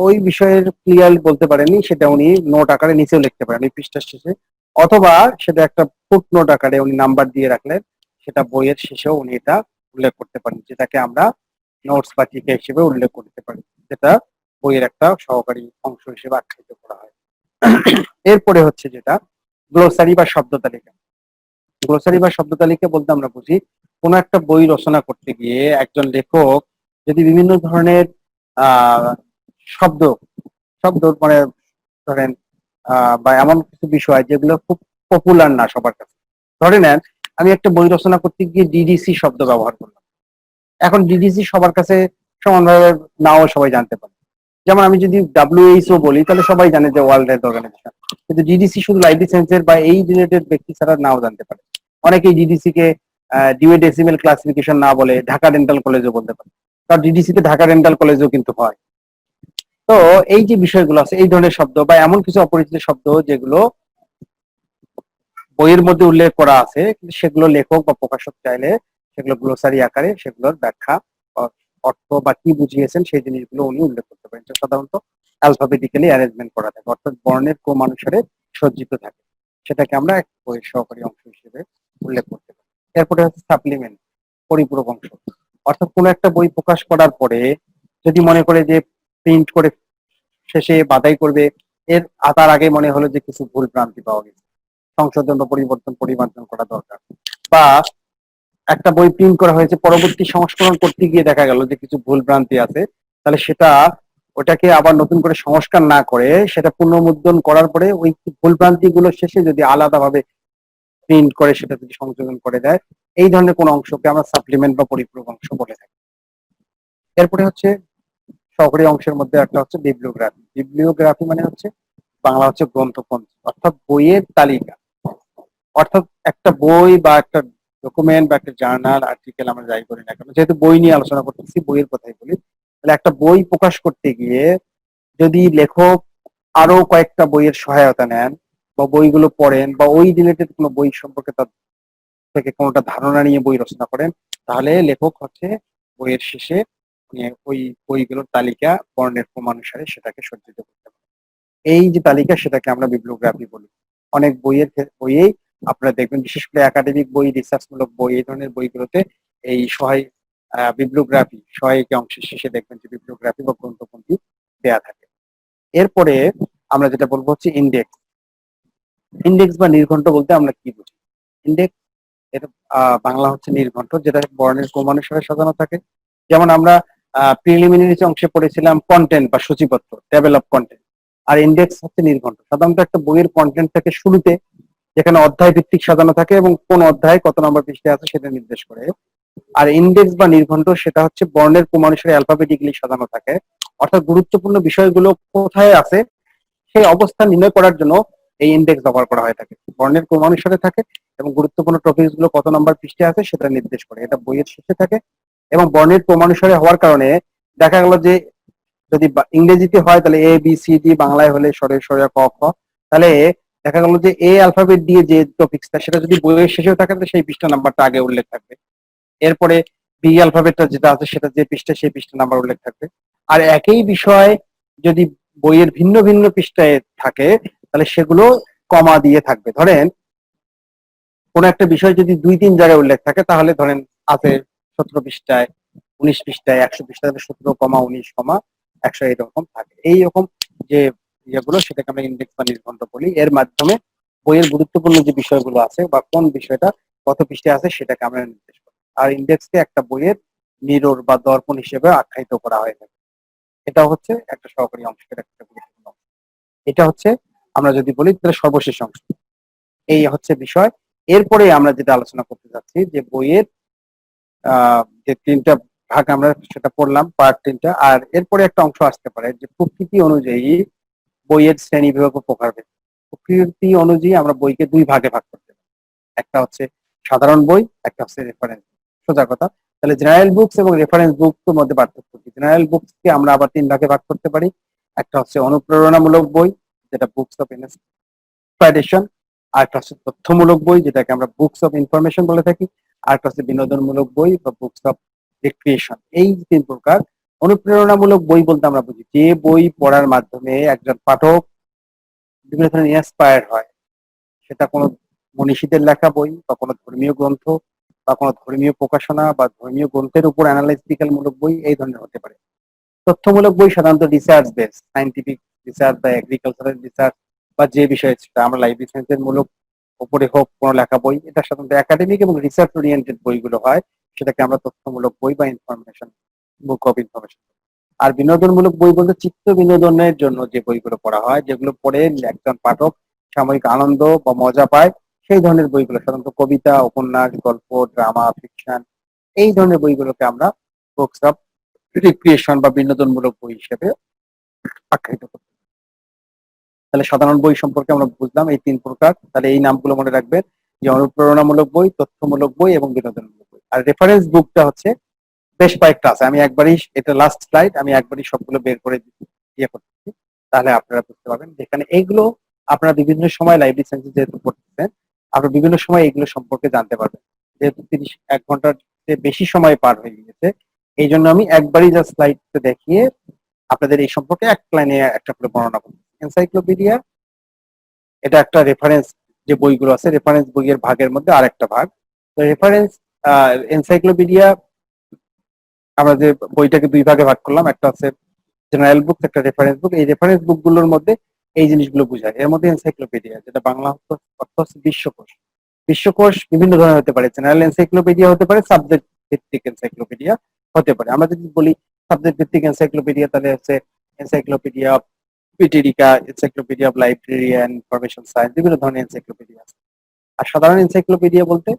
ওই বিষয়ের ক্লিয়ার বলতে পারেননি, সেটা উনি নোট আকারে নিচেও লিখতে পারেন ওই পৃষ্ঠার শেষে, অথবা সেটা একটা ফুট নোট আকারে উনি নাম্বার দিয়ে রাখলেন, সেটা বইয়ের শেষেও উনি এটা উল্লেখ করতে পারেন, যেটাকে আমরা নোটস বা টিকা হিসেবে উল্লেখ করতে পারি, যেটা বইয়ের একটা সহকারী অংশ হিসেবে আখ্যায়িত করা হয়। এরপরে হচ্ছে যেটা গ্লোসারি বা শব্দ তালিকা। গ্লোসারি বা শব্দ তালিকা বলতে আমরা বুঝি কোনো একটা বই রচনা করতে গিয়ে একজন লেখক যদি বিভিন্ন ধরনের আহ শব্দ শব্দ মানে ধরেন বা এমন কিছু বিষয় যেগুলো খুব পপুলার না সবার কাছে, ধরে নেন আমি একটা বই রচনা করতে গিয়ে ডিডিসি শব্দ ব্যবহার করলাম। এখন ডিডিসি সবার কাছে সমানভাবে নাও সবাই জানতে পারে। যেমন আমি যদি ডাব্লিউএইচও বলি তাহলে সবাই জানে যে ওয়ার্ল্ড হেলথ অর্গানাইজেশন, কিন্তু ডিডিসি শুধু লাইব্রেরি সায়েন্সের বা এই রিলেটেড ব্যক্তি ছাড়া নাও জানতে পারে। অনেকেই ডিডিসি কে ডিউডেসিমেল ক্লাসিফিকেশন না বলে ঢাকা ডেন্টাল কলেজও বলতে পারে, কারণ ডিডিসি তে ঢাকা ডেন্টাল কলেজও কিন্তু হয়। তো এই যে বিষয়গুলো আছে, এই ধরনের শব্দ বা এমন কিছু অপরিচিত শব্দ যেগুলো বইয়ের মধ্যে উল্লেখ করা আছে কিন্তু সেগুলো লেখক বা প্রকাশক চাইলে সেগুলো গ্লোসারি আকারে সেগুলোর ব্যাখ্যা, অর্থ বা কি বুঝিয়েছেন সেই জিনিসগুলো উনি উল্লেখ করতে পারেন। এটা সাধারণত অ্যালফাবেটিক্যালি অ্যারেঞ্জমেন্ট করা থাকে, অর্থাৎ বর্ণের ক্রমানুসারে সজ্জিত থাকে, সেটাকে আমরা এক বইয়ের সহকারী অংশ হিসেবে উল্লেখ করতে পারি। এরপরে হচ্ছে সাপ্লিমেন্ট, পরিপূরক অংশ। অর্থাৎ কোনো একটা বই প্রকাশ করার পরে যদি মনে করে যে প্রিন্ট করে শেষে বাছাই করবে, এর তার আগে মনে হলো যে কিছু ভুল ভ্রান্তি পাওয়া গেছে, সংশোধন বা পরিবর্তন পরিমার্জন করা দরকার, বা একটা বই প্রিন্ট করা হয়েছে পরবর্তী সংস্করণ করতে গিয়ে দেখা গেল যে কিছু ভুল ভ্রান্তি আছে, তাহলে সেটা ওটাকে আবার নতুন করে সংস্কার না করে সেটা পুনর্মুদ্রণ করার পরে ওই ভুল ভ্রান্তি গুলো শেষে যদি আলাদাভাবে প্রিন্ট করে সেটা যদি সংযোজন করে দেয়, এই ধরনের কোন অংশকে আমরা সাপ্লিমেন্ট বা পরিপূরক অংশ বলে থাকি। এরপরে হচ্ছে সহকারী অংশের মধ্যে একটা হচ্ছে বিবলিওগ্রাফি। বিবলিওগ্রাফি মানে হচ্ছে বাংলা হচ্ছে গ্রন্থপঞ্জি, অর্থাৎ বইয়ের তালিকা। অর্থাৎ একটা বই বা একটা ডকুমেন্ট বা একটা জার্নাল আর্টিকেল আমরা যাই করি না কেন, যেহেতু বই নিয়ে আলোচনা করতেছি বইয়ের কথাই বলি, তাহলে একটা বই প্রকাশ করতে গিয়ে যদি লেখক আরো কয়েকটা বইয়ের সহায়তা নেন বা বইগুলো পড়েন বা ওই রিলেটেড কোনো বই সম্পর্কে তার থেকে কোনোটা ধারণা নিয়ে বই রচনা করেন, তাহলে লেখক হচ্ছে বইয়ের শেষে ওই বইগুলোর তালিকা বর্ণের ক্রমানুসারে সেটাকে সজ্জিত করতে পারে। এই যে তালিকা সেটাকে আমরা বিবলিওগ্রাফি বলি। অনেক বইয়েই আপনারা দেখবেন, বিশেষ করে একাডেমিক বই, রিসার্চ মূলক বই, এই ধরনের বইগুলোতে এই বিবলিওগ্রাফি সহায়িকা অংশের শেষে দেখবেন যে বিবলিওগ্রাফি বা গ্রন্থপঞ্জি দেয়া থাকে। এরপরে আমরা যেটা বলবো হচ্ছে ইন্ডেক্স। ইন্ডেক্স বা নির্ঘণ্ট বলতে আমরা কি বুঝি? ইন্ডেক্স এটা বাংলা হচ্ছে নির্ঘণ্ট, যেটা বর্ণের ক্রমানুসারে সাজানো থাকে। যেমন আমরা প্রিলিমিনারি অংশে পড়েছিলাম কন্টেন্ট বা সূচিপত্র, টেবিল অফ কন্টেন্ট। আর ইন্ডেক্স হচ্ছে নির্ঘণ্ট। সাধারণত একটা বইয়ের কন্টেন্ট থাকে শুরুতে, যেখানে অধ্যায় ভিত্তিক সাজানো থাকে এবং কোন অধ্যায় কত নম্বর পৃষ্ঠায় আছে সেটা নির্দেশ করে। আর ইন্ডেক্স বা নির্ঘণ্ট সেটা হচ্ছে বর্ণের ক্রমানুসারে অ্যালফাবেটিক্যালি সাজানো থাকে, অর্থাৎ গুরুত্বপূর্ণ বিষয়গুলো কোথায় আছে সেই অবস্থান নির্ণয় করার জন্য এই ইন্ডেক্স ব্যবহার করা হয়ে থাকে। বর্ণের ক্রমানুসারে থাকে এবং গুরুত্বপূর্ণ টপিকস গুলো কত নম্বর পৃষ্ঠে আছে সেটা নির্দেশ করে। এটা বইয়ের শেষে থাকে এবং বর্ণের ক্রমানুসারে হওয়ার কারণে দেখা গেল যে যদি ইংরেজিতে হয় তাহলে এ বি সি ডি, বাংলায় হলে সরে সরে ক খ, তাহলে দেখা গেল যে এ অ্যালফাবেট দিয়ে যে টপিকসটা সেটা যদি বইয়ের শেষেও থাকে তাহলে সেই পৃষ্ঠা নাম্বারটা আগে উল্লেখ থাকবে। এরপরে বি অ্যালফাবেটটা যেটা আছে সেটা যে পৃষ্ঠা সেই পৃষ্ঠা নাম্বার উল্লেখ থাকবে। আর একই বিষয় যদি বইয়ের ভিন্ন ভিন্ন পৃষ্ঠায় থাকে তাহলে সেগুলো কমা দিয়ে থাকবে। ধরেন কোন একটা বিষয় যদি 2-3 জায়গায় উল্লেখ থাকে তাহলে ধরেন আছে 17 পৃষ্ঠায়, 19 পৃষ্ঠায়, 100 পৃষ্ঠায় 17,19,100 এরকম থাকে। এইরকম যে ইয়েগুলো সেটাকে আমরা ইন্ডেক্স বা নির্ঘণ্ট বলি। এর মাধ্যমে বইয়ের গুরুত্বপূর্ণ যে বিষয়গুলো আছে বা কোন বিষয়টা কত পৃষ্ঠায় আছে সেটাকে আমরা নির্দেশ করি। আর ইন্ডেক্সকে একটা বইয়ের মিরর বা দর্পণ হিসেবে আখ্যায়িত করা হয়ে থাকে। এটা হচ্ছে একটা সহকারী অংশের একটা গুরুত্বপূর্ণ অংশ। এটা হচ্ছে আমরা যদি বলি তাহলে সর্বশেষ অংশ। এই হচ্ছে বিষয়। এরপরে আমরা যেটা আলোচনা করতে যাচ্ছি যে বইয়ের যে 3টা ভাগ আমরা সেটা পড়লাম, পার্ট 3টা। আর এরপরে একটা অংশ আসতে পারে যে প্রকৃতি অনুযায়ী বইয়ের শ্রেণী বিভাগ ও প্রকারভেদ। প্রকৃতি অনুযায়ী আমরা বইকে 2 ভাগে ভাগ করতে পারি। একটা হচ্ছে সাধারণ বই, একটা হচ্ছে রেফারেন্স। সোজা কথা। তাহলে জেনারেল বুকস এবং রেফারেন্স বুকস এর মধ্যে পার্থক্য কি? জেনারেল বুকস কে আমরা আবার 3 ভাগে ভাগ করতে পারি। একটা হচ্ছে অনুপ্রেরণামূলক বই, যেটা বুকস অফ ইন্সপিরেশন। আর একটা হচ্ছে তথ্যমূলক বই, যেটাকে আমরা বুকস অফ ইনফরমেশন বলে থাকি। আর একটা হচ্ছে বিনোদনমূলক বই বা বুকস অফ রিক্রিয়েশন। এই 3 প্রকার। অনুপ্রেরণামূলক বই বলতে আমরা বুঝি যে বই পড়ার মাধ্যমে একজন পাঠক বিভিন্ন ধরনের ইন্সপায়ার হয়। সেটা কোনো মনীষীদের লেখা বই বা কোনো ধর্মীয় গ্রন্থ বা কোনো ধর্মীয় প্রকাশনা বা ধর্মীয় গ্রন্থের উপর অ্যানালাইটিক্যাল মূলক বই এই ধরনের হতে পারে। তথ্যমূলক বই সাধারণত রিসার্চ বেস, সায়েন্টিফিক রিসার্চ বা এগ্রিকালচারাল রিসার্চ বা যে বিষয়ে সেটা আমরা লাইব্রেরি সায়েন্সের মূলক উপরে হোক কোনো লেখা বই, এটা সাধারণত একাডেমিক এবং রিসার্চ ওরিয়েন্টেড বইগুলো হয়, সেটাকে আমরা তথ্যমূলক বই বা ইনফরমেশন, বুক অফ ইনফরমেশন। আর বিনোদনমূলক বই বলতে চিত্ত বিনোদনের জন্য যে বইগুলো পড়া হয়, যেগুলো পড়ে একজন পাঠক সাময়িক আনন্দ বা মজা পায়, সেই ধরনের বইগুলো সাধারণত কবিতা, উপন্যাস, গল্প, ড্রামা, ফিকশন, এই ধরনের বইগুলোকে আমরা বুকস অফ রিক্রিয়েশন বা বিনোদনমূলক বই হিসেবে আখ্যায়িত করি। তাহলে সাধারণ বই সম্পর্কে আমরা বুঝলাম এই 3 প্রকার। তাহলে এই নামগুলো মনে রাখবেন যে অনুপ্রেরণামূলক বই, তথ্যমূলক বই এবং বিনোদনমূলক বই। আর রেফারেন্স বুকটা হচ্ছে বেশ কয়েকটা আছে। আমি একবারই, এটা লাস্ট স্লাইড, আমি একবারই সবগুলো বের করে ইয়ে করতেছি, তাহলে আপনারা বুঝতে পারবেন। যেখানে এইগুলো আপনারা বিভিন্ন সময় লাইব্রেরি সায়েন্সে যেহেতু পড়তেছেন, আপনারা বিভিন্ন সময় এগুলো সম্পর্কে জানতে পারবেন। যেহেতু 1 ঘন্টার বেশি সময় পার হয়ে গেছে, এই জন্য আমি একবারই জাস্ট স্লাইডটা দেখিয়ে আপনাদের এই সম্পর্কে এক লাইনে একটা করে বর্ণনা করব। এনসাইক্লোপিডিয়া, এটা একটা রেফারেন্স, যে বইগুলো আছে রেফারেন্স বইয়ের ভাগের মধ্যে আরেকটা ভাগ। তো রেফারেন্স এনসাইক্লোপিডিয়া আমরা যে বইটাকে 2 ভাগে ভাগ করলাম, একটা হচ্ছে জেনারেল বুক, একটা রেফারেন্স বুক। এই রেফারেন্স বুকগুলোর মধ্যে এই জিনিসগুলো বোঝায়। এর মধ্যে এনসাইক্লোপিডিয়া, যেটা বাংলা অর্থ হচ্ছে বিশ্বকোষ। বিশ্বকোষ বিভিন্ন ধরনের হতে পারে। জেনারেল এনসাইক্লোপিডিয়া হতে পারে, সাবজেক্ট ভিত্তিক এনসাইক্লোপিডিয়া হতে পারে। আমরা যদি বলি সাবজেক্ট ভিত্তিক এনসাইক্লোপিডিয়া, তাহলে হচ্ছে এনসাইক্লোপিডিয়া অফ পিটেরিকা, encyclopedia of library and information science, বিভিন্ন ধরনের এনসাইক্লোপিডিয়া আছে। আর সাধারণ এনসাইক্লোপিডিয়া বলতে,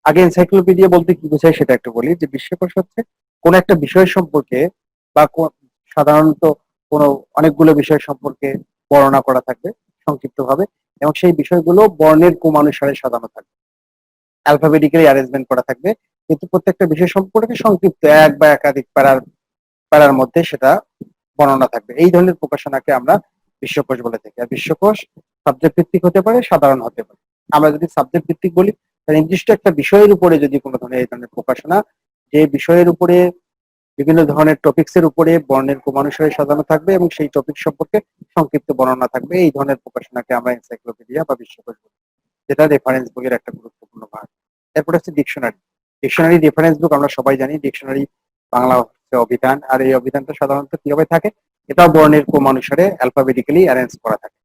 আগে এনসাইক্লোপিডিয়া বলতে কি বোঝায় সেটা একটু বলি। যে বিশ্বকোষ হচ্ছে কোন একটা বিষয় সম্পর্কে বা সাধারণত কোনো অনেকগুলো বিষয় সম্পর্কে বর্ণনা করা থাকবে সংক্ষিপ্তভাবে, এবং সেই বিষয়গুলো বর্ণের ক্রমানুসারে সাজানো থাকবে, অ্যালফাবেটিক্যালি অ্যারেঞ্জমেন্ট করা থাকবে, কিন্তু প্রত্যেকটা বিষয় সম্পর্কে সংক্ষিপ্ত এক বা একাধিক প্যারার মধ্যে সেটা বর্ণনা থাকবে। এই ধরনের প্রকাশনাকে আমরা বিশ্বকোষ বলে থাকি। আর বিশ্বকোষ সাবজেক্ট ভিত্তিক হতে পারে, সাধারণ হতে পারে। আমরা যদি সাবজেক্ট ভিত্তিক বলি, তাহলে নির্দিষ্ট একটা বিষয়ের উপরে যদি কোনো ধরনের এই ধরনের প্রকাশনা, যে বিষয়ের উপরে বিভিন্ন ধরনের টপিকস এর উপরে বর্ণের ক্রমানুসারে সাজানো থাকবে এবং সেই টপিক সম্পর্কে সংক্ষিপ্ত বর্ণনা থাকবে, এই ধরনের প্রকাশনাকে আমরা এনসাইক্লোপিডিয়া বা বিশ্বকোষ বলি, যেটা রেফারেন্স বইয়ের একটা গুরুত্বপূর্ণ ভাগ। এরপরে হচ্ছে ডিকশনারি। ডিকশনারি রেফারেন্স বুক আমরা সবাই জানি। ডিকশনারি বাংলা হচ্ছে অভিধান, আর এই অভিধানটা সাধারণত কিভাবে থাকে, এটাও বর্ণের ক্রমানুসারে অ্যালফাবেটিক্যালি অ্যারেঞ্জ করা থাকে।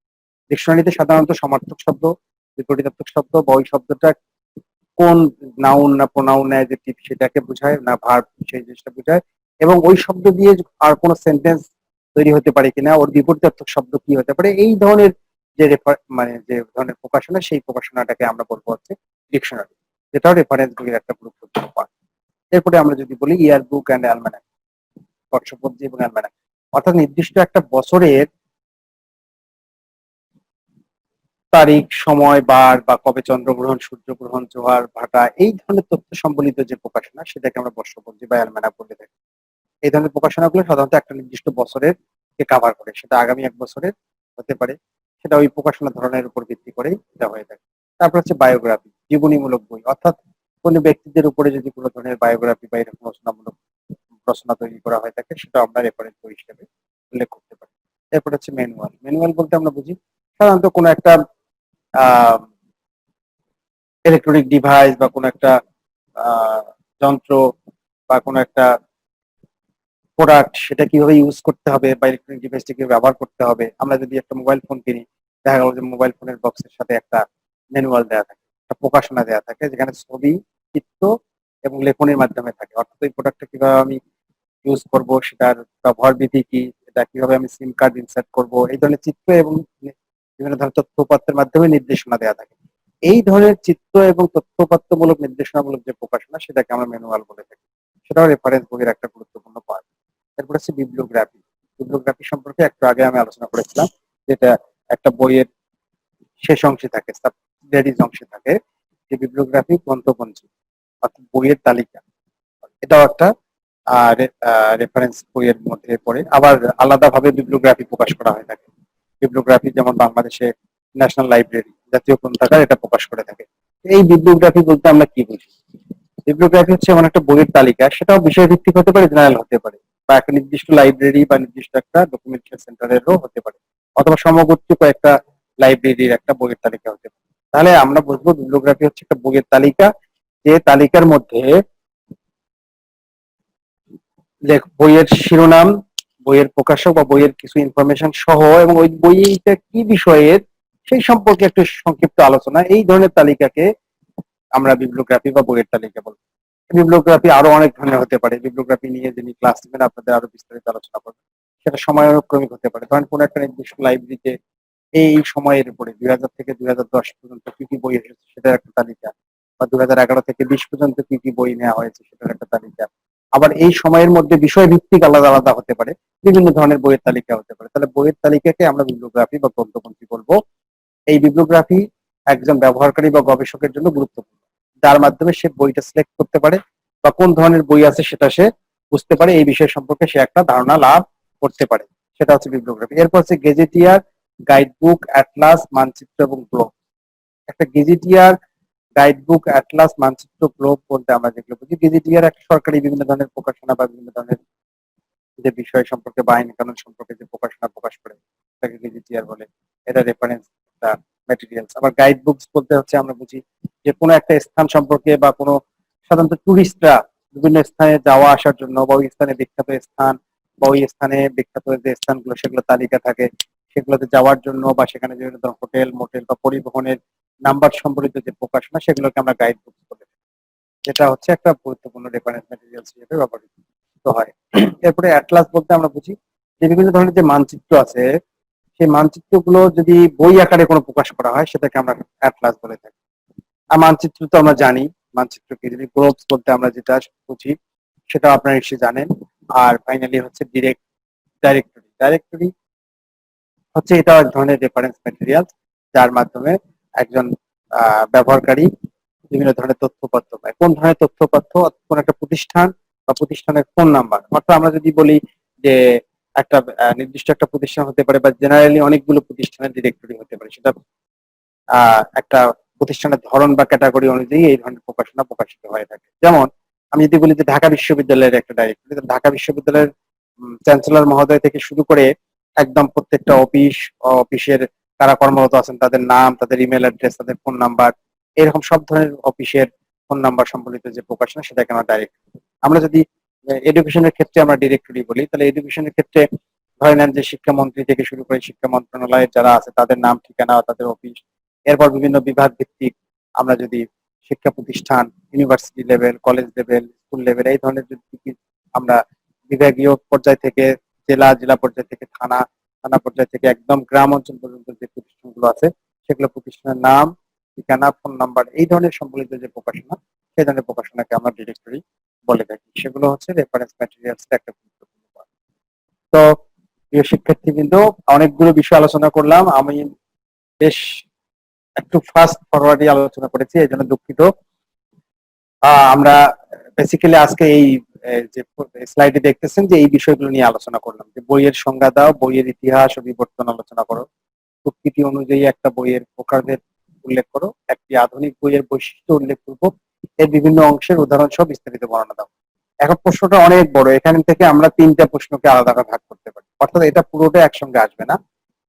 ডিকশনারিতে সাধারণত সমার্থক শব্দ, বিপরীতার্থক শব্দ বা ওই শব্দটা কোন নাউন না প্রোনাউন অ্যাডজেক্টিভ সেটাকে বোঝায়, না ভার্ব সেই জিনিসটা বোঝায়, এবং ওই শব্দ দিয়ে আর কোনো সেন্টেন্স তৈরি হতে পারে কিনা, ওর বিপরীতার্থক শব্দ কি হতে পারে, এই ধরনের যে মানে যে ধরনের প্রকাশনা, সেই প্রকাশনাটাকে আমরা বলবো হচ্ছে ডিকশনারি, যেটাও রেফারেন্স বইয়ের একটা গুরুত্বপূর্ণ পার্ট। এরপরে আমরা যদি বলি ইয়ার বুক অ্যান্ড অ্যালমানাক, বর্ষপঞ্জি এবং অ্যালমানাক, অর্থাৎ নির্দিষ্ট একটা বছরের তারিখ, সময়, বার বা কবে চন্দ্রগ্রহণ, সূর্যগ্রহণ, জোয়ার ভাটা এই ধরনের তথ্য সম্বলিত যে প্রকাশনা সেটাকে আমরা বর্ষপঞ্জি বা অ্যালম্যানাক বলে থাকি। এই ধরনের প্রকাশনাগুলো সাধারণত একটা নির্দিষ্ট বছরের কে কাভার করে, সেটা আগামী এক বছরের হতে পারে, সেটা ওই প্রকাশনা ধরনের উপর ভিত্তি করেই এটা হয়ে থাকে। তারপর হচ্ছে বায়োগ্রাফি, জীবনীমূলক বই, অর্থাৎ কোনো ব্যক্তিদের উপরে যদি কোনো ধরনের বায়োগ্রাফি বা এরকম রচনামূলক রচনা তৈরি করা হয়ে থাকে সেটা আমরা রেফারেন্স বই হিসেবে উল্লেখ করতে পারি। এরপর হচ্ছে ম্যানুয়াল। ম্যানুয়াল বলতে আমরা বুঝি সাধারণত কোনো একটা আহ ইলেকট্রনিক ডিভাইস বা কোনো একটা আহ যন্ত্র বা কোনো একটা প্রোডাক্ট সেটা কিভাবে ইউজ করতে হবে বা ইলেকট্রনিক ডিভাইসটা কিভাবে ব্যবহার করতে হবে। আমরা যদি একটা মোবাইল ফোন কিনি, দেখা গেল যে মোবাইল ফোনের বক্সের সাথে একটা ম্যানুয়াল দেওয়া থাকে, একটা প্রকাশনা দেওয়া থাকে যেখানে ছবি, চিত্র এবং লেখনের মাধ্যমে থাকে। অর্থাৎ ওই প্রোডাক্টটা কিভাবে আমি ইউজ করব, সেটার ব্যবহার বিধি কি, এটা কিভাবে আমি সিম কার্ড ইনসার্ট করব, এই ধরনের চিত্র এবং বিভিন্ন ধরনের তথ্যপত্রের মাধ্যমে নির্দেশনা দেওয়া থাকে। এই ধরনের চিত্র এবং তথ্যপত্রমূলক নির্দেশনামূলক যে প্রকাশনা সেটাকে আমরা ম্যানুয়াল বলে থাকি। সেটাও রেফারেন্স বইয়ের একটা গুরুত্বপূর্ণ পার্ট। এরপর হচ্ছে বিব্লিওগ্রাফি। বিব্লিওগ্রাফি সম্পর্কে একটু আগে আমি আলোচনা করেছিলাম, যেটা একটা বইয়ের শেষ অংশে থাকে, সাবসিডিয়ারিজ অংশে থাকে, যে বিব্লিওগ্রাফি গ্রন্থপঞ্জি অর্থাৎ বইয়ের তালিকা। এটাও একটা রেফারেন্স বইয়ের মধ্যে পড়ে। আবার আলাদাভাবে বিব্লিওগ্রাফি প্রকাশ করা হয়ে থাকে। বিব্লিওগ্রাফি যেমন বাংলাদেশে ন্যাশনাল লাইব্রেরি, জাতীয় গ্রন্থাগার এটা প্রকাশ করে থাকে। এই বিব্লিওগ্রাফি বলতে আমরা কি বুঝি? বিব্লিওগ্রাফি হচ্ছে এমন একটা বইয়ের তালিকা, সেটাও বিষয় ভিত্তিক হতে পারে, জেনারেল হতে পারে, বা একটা নির্দিষ্ট লাইব্রেরি বা নির্দিষ্ট একটা ডকুমেন্টেশন সেন্টারেরও হতে পারে, অথবা সমগোত্রী কয়েকটা লাইব্রেরির একটা বইয়ের তালিকা হতে পারে। তাহলে আমরা বুঝবো বিব্লিওগ্রাফি হচ্ছে একটা বইয়ের তালিকা, যে তালিকার মধ্যে বইয়ের শিরোনাম, বইয়ের প্রকাশক বা বইয়ের কিছু ইনফরমেশন সহ এবং ওই বইটা কি বিষয়ের সেই সম্পর্কে একটু সংক্ষিপ্ত আলোচনা, এই ধরনের তালিকাকে আমরা বিব্লিওগ্রাফি বা বইয়ের তালিকা বলবো। বিব্লিওগ্রাফি আরো অনেক ধরনের হতে পারে। বিব্লিওগ্রাফি নিয়ে যিনি ক্লাস নেবেন আপনাদের আরো বিস্তারিত আলোচনা করবেন। সেটা সময়ানুক্রমিক হতে পারে। ধরেন কোন একটা নির্দিষ্ট লাইব্রেরিতে এই সময়ের উপরে 2000 থেকে 2010 পর্যন্ত কি কি বই এসেছে সেটার একটা তালিকা, বা 2011 থেকে 20 পর্যন্ত কি কি বই নেওয়া হয়েছে সেটার একটা তালিকা। আবার এই সময়ের মধ্যে বিষয় ভিত্তিক আলাদা আলাদা হতে পারে, বিভিন্ন ধরনের বইয়ের তালিকা হতে পারে। তাহলে বইয়ের তালিকাকে আমরা বিব্লিওগ্রাফি বা গ্রন্থপঞ্জি বলবো। এই বিব্লিওগ্রাফি একজন ব্যবহারকারী বা গবেষকের জন্য গুরুত্বপূর্ণ, যার মাধ্যমে সে বইটা সিলেক্ট করতে পারে বা কোন ধরনের বই আছে সেটা সে বুঝতে পারে, এই বিষয় সম্পর্কে সে একটা ধারণা লাভ করতে পারে। সেটা হচ্ছে বিব্লিওগ্রাফি। এরপর হচ্ছে গেজেটিয়ার, গাইডবুক, অ্যাটলাস, মানচিত্র এবং গ্লোব। একটা গেজেটিয়ার, গাইডবুক, অ্যাটলাস, মানচিত্র, গ্লোব বলতে আমরা যেগুলো বুঝি, গেজেটিয়ার একটা সরকারি বিভিন্ন ধরনের প্রকাশনা বা বিভিন্ন ধরনের যে বিষয় সম্পর্কে বা আইন কানুন সম্পর্কে যে প্রকাশনা প্রকাশ করে তাকে গেজেটিয়ার বলে। এটা রেফারেন্স ম্যাটেরিয়ালস। আবার গাইড বুকস বলতে হচ্ছে আমরা বুঝি যে কোনো একটা স্থান সম্পর্কে বা কোনো, সাধারণত টুরিস্টরা বিভিন্ন স্থানে যাওয়া আসার জন্য বা ওই স্থানে বিখ্যাত স্থান বা ওই স্থানে বিখ্যাত যে স্থানগুলো সেগুলো তালিকা থাকে, সেগুলোতে যাওয়ার জন্য বা সেখানে বিভিন্ন ধরনের হোটেল মোটেল বা পরিবহনের নাম্বার সম্বলিত যে প্রকাশনা সেগুলোকে আমরা গাইড বুকস বলে থাকি। যেটা হচ্ছে একটা গুরুত্বপূর্ণ রেফারেন্স ম্যাটেরিয়ালস হিসেবে ব্যবহৃত হয়। এরপরে অ্যাটলাস বলতে আমরা বুঝি যে বিভিন্ন ধরনের যে মানচিত্র আছে সেই মানচিত্রগুলো যদি বই আকারে কোনো প্রকাশ করা হয় সেটাকে আমরা অ্যাটলাস বলে থাকি। আর মানচিত্র তো আমরা জানি, মানচিত্রকে যদি গ্লোবস বলতে আমরা যেটা বুঝি সেটা আপনারা নিশ্চয়ই জানেন। আর ফাইনালি হচ্ছে ডাইরেক্টরি। ডাইরেক্টরি হচ্ছে এটা এক ধরনের রেফারেন্স ম্যাটেরিয়াল, যার মাধ্যমে একজন ব্যবহারকারী বিভিন্ন ধরনের তথ্যপত্র পায়। কোন ধরনের তথ্যপত্র? কোন একটা প্রতিষ্ঠান বা প্রতিষ্ঠানের ফোন নাম্বার। অর্থাৎ আমরা যদি বলি যে একটা নির্দিষ্ট একটা প্রতিষ্ঠান হতে পারে বা জেনারেলি অনেকগুলো প্রতিষ্ঠানের ডিরেক্টরি হতে পারে, সেটা একটা প্রতিষ্ঠানের ধরন বা ক্যাটাগরি অনুযায়ী এই ধরনের প্রকাশনা প্রকাশিত হয়ে থাকে। যেমন আমি যদি বলি যে ঢাকা বিশ্ববিদ্যালয়ের একটা ডাইরেক্টরি, ঢাকা বিশ্ববিদ্যালয়ের চ্যান্সেলর মহোদয় থেকে শুরু করে একদম প্রত্যেকটা অফিসের কারা কর্মরত আছেন তাদের নাম, তাদের ইমেল অ্যাড্রেস, তাদের ফোন নাম্বার, এরকম সব ধরনের অফিসের ফোন নাম্বার সম্বলিত যে প্রকাশনা সেটাকে আমরা ডাইরেক্টরি। আমরা যদি এডুকেশনের ক্ষেত্রে আমরা ডিরেক্টরি বলি, তাহলে এডুকেশনের ক্ষেত্রে ধরে নেন যে শিক্ষামন্ত্রী থেকে শুরু করে শিক্ষা মন্ত্রণালয়ের যারা আছে তাদের নাম, ঠিকানা, তাদের অফিস। এরপর বিভিন্ন বিভাগ ভিত্তিক আমরা যদি শিক্ষা প্রতিষ্ঠান, university level, college level, school level, এই ধরনের যদি আমরা বিভাগীয় পর্যায় থেকে জেলা, জেলা পর্যায় থেকে থানা, থানা পর্যায় থেকে একদম গ্রাম অঞ্চল পর্যন্ত যে প্রতিষ্ঠানগুলো আছে সেগুলো প্রতিষ্ঠানের নাম, ঠিকানা, ফোন নাম্বার, এই ধরনের সম্বলিত যে প্রকাশনা সেই ধরনের প্রকাশনাকে আমরা ডিরেক্টরি বলে থাকি। সেগুলো হচ্ছে রেফারেন্স ম্যাটেরিয়ালস একটা গুরুত্বপূর্ণ part। তো প্রিয় শিক্ষার্থীবৃন্দ, অনেকগুলো বিষয় আলোচনা করলাম। আমি বেশ একটু ফাস্ট ফরওয়ার্ডই আলোচনা করেছি, এই জন্য দুঃখিত। আমরা বেসিক্যালি আজকে এই যে স্লাইডে দেখতেছেন যে এই বিষয়গুলো নিয়ে আলোচনা করলাম, যে বইয়ের সংজ্ঞা দাও, বইয়ের ইতিহাস ও বিবর্তন আলোচনা করো, প্রকৃতি অনুযায়ী একটা বইয়ের প্রকারভেদ উল্লেখ করো, একটি আধুনিক বইয়ের বৈশিষ্ট্য উল্লেখপূর্বক এর বিভিন্ন অংশের উদাহরণ সহ বিস্তারিত বর্ণনা দাও। এখন প্রশ্নটা অনেক বড়, এখান থেকে আমরা 3টা প্রশ্নকে আলাদা করে ভাগ করতে পারি, অর্থাৎ এটা পুরোটা একসঙ্গে আসবে না,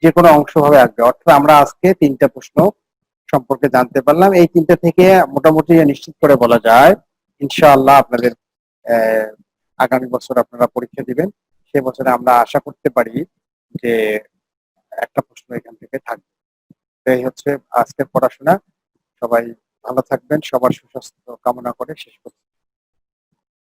যে কোনো অংশ ভাবে আসবে। অর্থাৎ আমরা আজকে 3টা প্রশ্ন সম্পর্কে জানতে পারলাম। এই 3টা থেকে মোটামুটি নিশ্চিত করে বলা যায় ইনশাআল্লাহ আপনাদের আহ, আগামী বছর আপনারা পরীক্ষা দিবেন, সে বছরে আমরা আশা করতে পারি যে একটা প্রশ্ন এখান থেকে থাকবে। এই হচ্ছে আজকের পড়াশোনা। সবাই ভালো থাকবেন, সবার সুস্বাস্থ্য কামনা করে শেষ করছি।